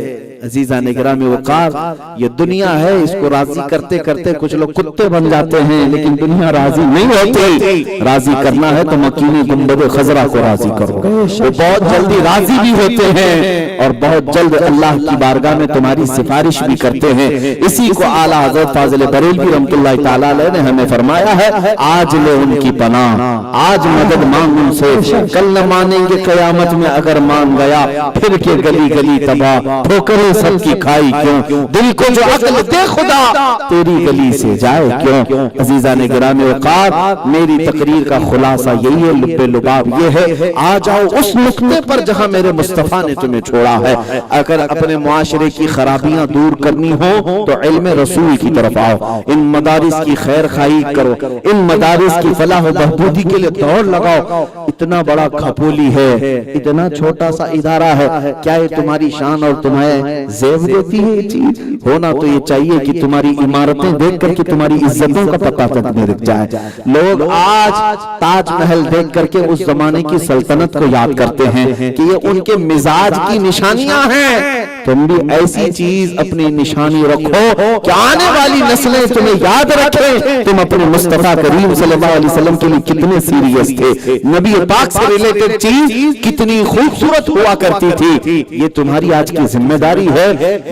अजीज़ान गिरामी वक़ार, ये दुनिया है, इसको राजी करते करते कुछ लोग कुत्ते बन जाते हैं, लेकिन दुनिया राजी नहीं होती। राजी करना है तो मकीनी गुंबद खजरा को राजी करो, वो बहुत जल्दी राजी भी होते हैं और बहुत जल्द अल्लाह की बारगाह में तुम्हारी सिफारिश भी करते हैं। इसी को आला हज़रत फाज़िल बरेलवी रहमतुल्लाह तआला अलैह ने हमें फरमाया है, आज ले उनकी पनाह, आज मदद मांग उनसे, कल न मानेंगे क़यामत में अगर मान गया, फिर के गली गली तबाह, ठोकरें सबकी खाई क्यों, दिल को जो अक्ल दे खुदा, तेरी गली से जाए क्यों। अजीज़ान गिरामी वक़ार, मेरी तकरीर का खुलासा यही है, लुब्बे लुबाब ये है, आ जाओ उस नुक्ते पर जहां मेरे मुस्तफा ने तुम्हें छोड़ा है। अगर अपने मुआशरे की खराबियां दूर करनी हो तो इल्म रसूल की तरफ आओ, इन मदारिस की खैर खाई करो, इन मदारिस की फलाह बहबूदी के लिए दौड़ लगाओ। इतना बड़ा खपोली है, इतना छोटा सा इदारा है, क्या ये तुम्हारी शान और तुम्हें ज़ेब देती है? ये चीज होना तो ये चाहिए कि तुम्हारी इमारतें देख करके तुम्हारी इज्जतों का पता तुम्हें दिख जाए। लोग आज ताजमहल देख करके उस जमाने की सल्तनत को याद करते हैं कि ये उनके मिजाज की निशानियां हैं। तुम भी ऐसी चीज अपनी निशानी रखो कि आने वाली नस्लें तुम्हें याद रखें, तुम अपने मुस्तफा करीम सल्लल्लाहु अलैहि वसल्लम के लिए कितने सीरियस थे, नबी पाक से रिलेटेड चीज कितनी खूबसूरत हुआ करती थी। ये तुम्हारी आज की जिम्मेदारी है।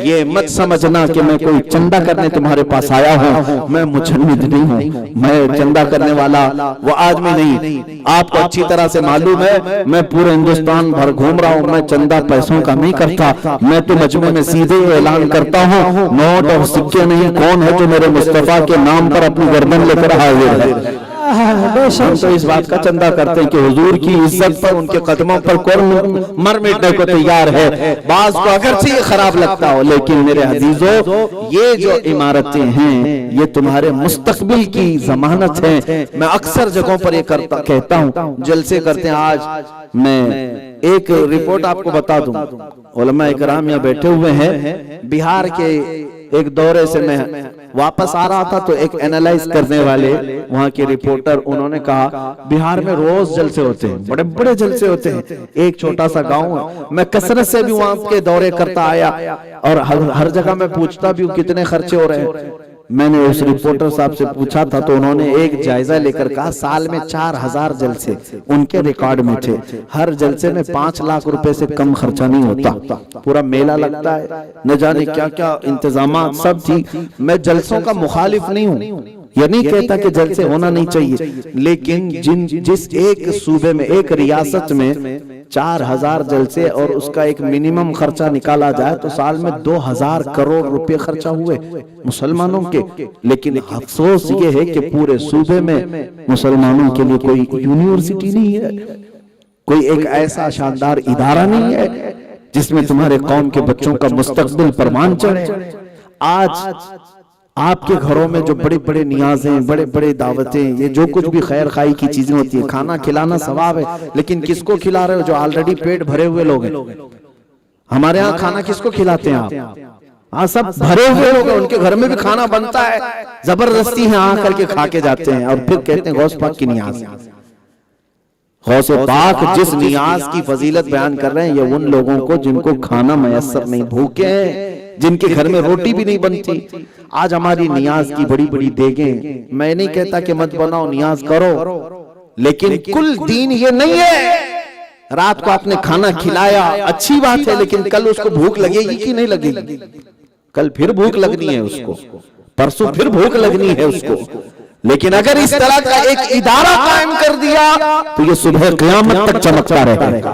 ये मत समझना कि मैं कोई चंदा करने तुम्हारे पास आया हूँ, मैं मुजन्निद नहीं हूँ, मैं चंदा करने वाला वो आदमी नहीं। आपको अच्छी तरह से मालूम है, मैं पूरे हिंदुस्तान भर घूम रहा हूँ, मैं चंदा पैसों का नहीं करता, मैं तो मजमे में सीधे ऐलान करता हूँ, नोट और सिक्के नहीं, कौन है जो मेरे मुस्तफा के नाम पर अपनी गर्दन लेकर हाजिर है। हम तो इस बात का चंदा करते हैं कि हुजूर की इज्जत पर, उनके कदमों पर कौन मर मिटने को तैयार है। बाज को अगर से ये खराब लगता हो, लेकिन मेरे अजीजों ये जो इमारतें हैं ये तुम्हारे मुस्तकबिल की जमानत है। मैं अक्सर जगहों पर ये कहता हूँ, जलसे करते हैं। आज मैं एक रिपोर्ट आपको बता दूं, उलमा इकराम यहाँ बैठे हुए हैं। बिहार के एक दौरे से मैं वापस आ रहा था तो एक एनालाइज करने वाले वहां के रिपोर्टर, उन्होंने कहा बिहार में रोज जलसे होते हैं, बड़े बड़े जलसे होते हैं। एक छोटा सा गांव है, मैं कसरत से भी वहां के दौरे करता आया और हर जगह मैं पूछता भी हूँ कितने खर्चे हो रहे हैं। मैंने उस रिपोर्टर साहब से पूछा था तो उन्होंने एक जायजा लेकर कहा साल में 4000 जलसे उनके रिकॉर्ड में थे। हर जलसे में 5 लाख रुपए से कम खर्चा नहीं होता। पूरा मेला लगता है, न जाने क्या क्या इंतजाम सब थी। मैं जलसों का मुखालिफ नहीं हूँ, ये नहीं कहता कि जलसे होना नहीं चाहिए, लेकिन जिस एक सूबे में, एक रियासत में 4000 जलसे और उसका एक मिनिमम खर्चा निकाला जाए तो साल में 2000 करोड़ रुपए खर्चा हुए मुसलमानों के। लेकिन अफसोस ये है कि पूरे सूबे में मुसलमानों के लिए कोई यूनिवर्सिटी नहीं है, कोई एक ऐसा शानदार इदारा नहीं है जिसमें तुम्हारे कौम के बच्चों का मुस्तकबिल परवान चढ़े। आज आपके घरों में जो बड़े बड़े नियाजें, बड़े बड़े दावतें, ये जो कुछ भी खैर खाई की चीजें होती है, खाना खिलाना सवाब है, लेकिन किसको खिला रहे हो? जो ऑलरेडी पेट भरे हुए लोग हैं। हमारे यहाँ खाना किसको खिलाते हैं आप? हाँ, सब भरे हुए लोग हैं, उनके घर में भी खाना बनता है, जबरदस्ती है आ करके खा के जाते हैं और फिर कहते हैं गौस पाक की नियाज। गौसे पाक जिस नियाज की फजीलत बयान कर रहे हैं ये उन लोगों को जिनको खाना मयसर नहीं, भूखे हैं, जिनके घर में रोटी भी नहीं बनती। आज हमारी नियाज की बड़ी बड़ी देगें, मैं नहीं कहता कि मत बनाओ, नियाज करो, लेकिन कुल दीन ये नहीं है। रात को आपने खाना खिलाया, अच्छी बात है, लेकिन कल उसको भूख लगेगी कि नहीं लगेगी? कल फिर भूख लगनी है उसको, परसों फिर भूख लगनी है उसको। लेकिन अगर इस तरह का एक इदारा कायम कर दिया तो ये सुबह क़यामत तक चमकता रहेगा।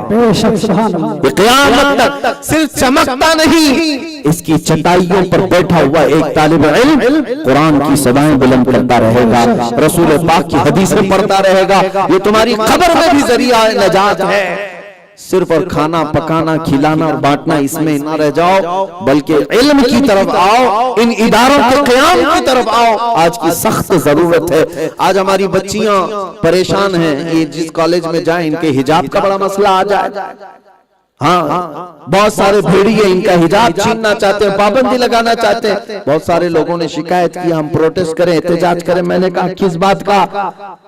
ये क़यामत तक सिर्फ चमकता नहीं, इसकी चटाइयों पर बैठा हुआ एक तालिब इल्म कुरान की सदाएं बुलंद करता रहेगा, रसूल पाक की हदीसें पढ़ता रहेगा। ये तुम्हारी खबर में भी जरिया नजात है। सिर्फ और खाना पकाना, खिलाना और बांटना इसमें न रह जाओ, बल्कि इल्म की तरफ आओ, इन इदारों के क़याम की तरफ आओ। आज की सख्त जरूरत है। आज हमारी बच्चियां परेशान हैं, ये जिस कॉलेज में जाए इनके हिजाब का बड़ा मसला आ जाए। हाँ, बहुत सारे भेड़िए इनका हिजाब छीनना चाहते हैं, पाबंदी लगाना चाहते हैं। बहुत सारे लोगों ने शिकायत की, हम प्रोटेस्ट करें, एहतजाज करें। मैंने कहा किस बात का?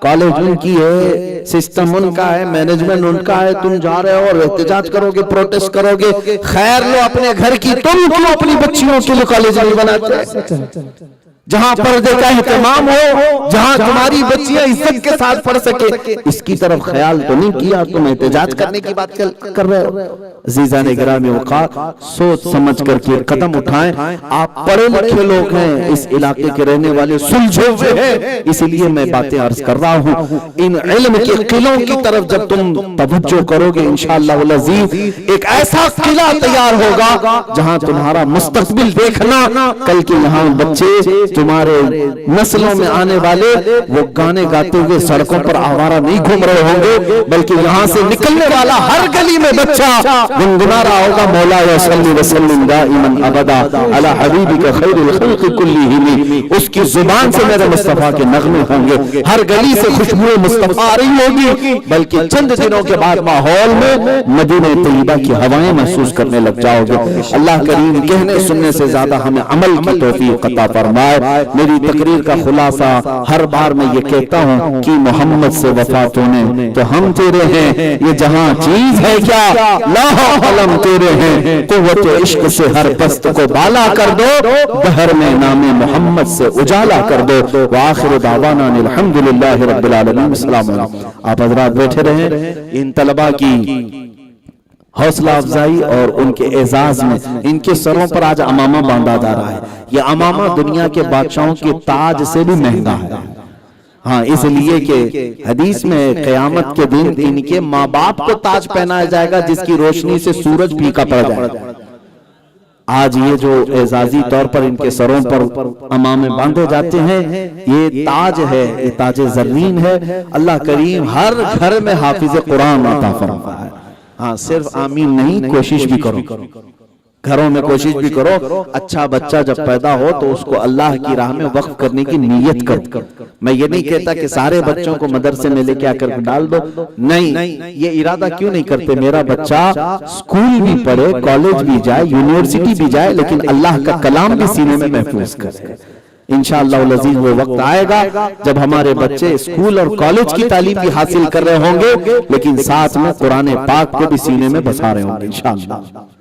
कॉलेज उनकी है, सिस्टम उनका है, मैनेजमेंट उनका है, तुम जा रहे हो और एहतजाज करोगे, प्रोटेस्ट करोगे। खैर लो अपने घर की, तुम क्यों अपनी बच्चियों के लिए कॉलेज नहीं बनाते? जहां पर्दे का एहतमाम हो, जहां तुम्हारी बच्चियां इज्जत के साथ पढ़ सके, इसकी तरफ ख्याल तो नहीं किया। तुम एहतजाज करने की बात कर रहे हो। अज़ीज़ान गिरामी औक़ात, सोच समझ करके कदम उठाएं। आप पढ़े लिखे लोग हैं, इस इलाके के रहने वाले सुलझे हुए हैं, इसलिए मैं बातें अर्ज कर रहा हूं। इन इल्म के किलों की तरफ जब तुम तवज्जो करोगे, इंशाअल्लाह अज़ीज़ एक ऐसा किला तैयार होगा जहां तुम्हारा मुस्तकबिल देखना। कल के यहाँ बच्चे, तुम्हारे नस्लों में आने वाले, वो गाने गाते हुए सड़कों पर आवारा नहीं घूम रहे होंगे, बल्कि यहाँ से निकलने वाला हर गली में बच्चा गुनगुना रहा होगा, मौला या सल्ली व सल्लिम दाइमन अबदा अला हबीबिका खैरुल खल्क़ि कुल्लिहिम। उसकी जुबान से मेरे मुस्तफा के नगमे होंगे, हर गली से खुशबू मुस्तफा आ रही होगी, बल्कि चंद दिनों के बाद माहौल में मदीने तैयबा की हवाएं महसूस करने लग जाओगे। अल्लाह करीम कहने सुनने से ज्यादा हमें अमल की तौफीक अता फरमाए। मेरी तकरीर का खुलासा हर बार मैं ये कहता हूँ कि मोहम्मद से वफात होने तो हम तेरे हैं, ये जहां चीज है क्या लाहो कलम तेरे हैं, कुव्वत इश्क से हर पस्त को बाला कर दो, बहर में नामे मोहम्मद से उजाला कर दो। व आखिर दावाना अल्हम्दुलिल्लाहि रब्बिल आलमीन। अस्सलाम वालेकुम। आप हज़रात बैठे रहें। इन तलबा की हौसला अफजाई और उनके एजाज में इनके सरों पर आज अमामा बांधा जा रहा है। यह अमामा दुनिया के बादशाहों के ताज से भी महंगा है। हाँ, इसलिए कि हदीस में क़यामत के दिन इनके माँ बाप को ताज पहनाया जाएगा जिसकी रोशनी से सूरज फीका पड़ जाएगा। आज ये जो एजाजी तौर पर इनके सरों पर अमामे बांधे जाते हैं, ये ताज है, ये ताज जर्रीन है। अल्लाह करीम हर घर में हाफिज कुरान अता फरमाए। हाँ, सिर्फ आमीन नहीं, कोशिश भी करो, घरों में कोशिश भी करो। अच्छा बच्चा जब पैदा हो तो उसको अल्लाह की राह में वक्फ करने की नीयत करो। मैं ये नहीं कहता कि सारे बच्चों को मदरसे में लेके आकर डाल दो, नहीं, ये इरादा क्यों नहीं करते? मेरा बच्चा स्कूल भी पढ़े, कॉलेज भी जाए, यूनिवर्सिटी भी जाए, लेकिन अल्लाह का कलाम भी सीने में महफूज करे। इंशाअल्लाह अज़ीज़ वो वक्त आएगा जब हमारे बच्चे स्कूल और कॉलेज की तालीम भी हासिल कर रहे होंगे, लेकिन साथ में कुरान पाक को भी सीने में बसा रहे होंगे इंशाअल्लाह।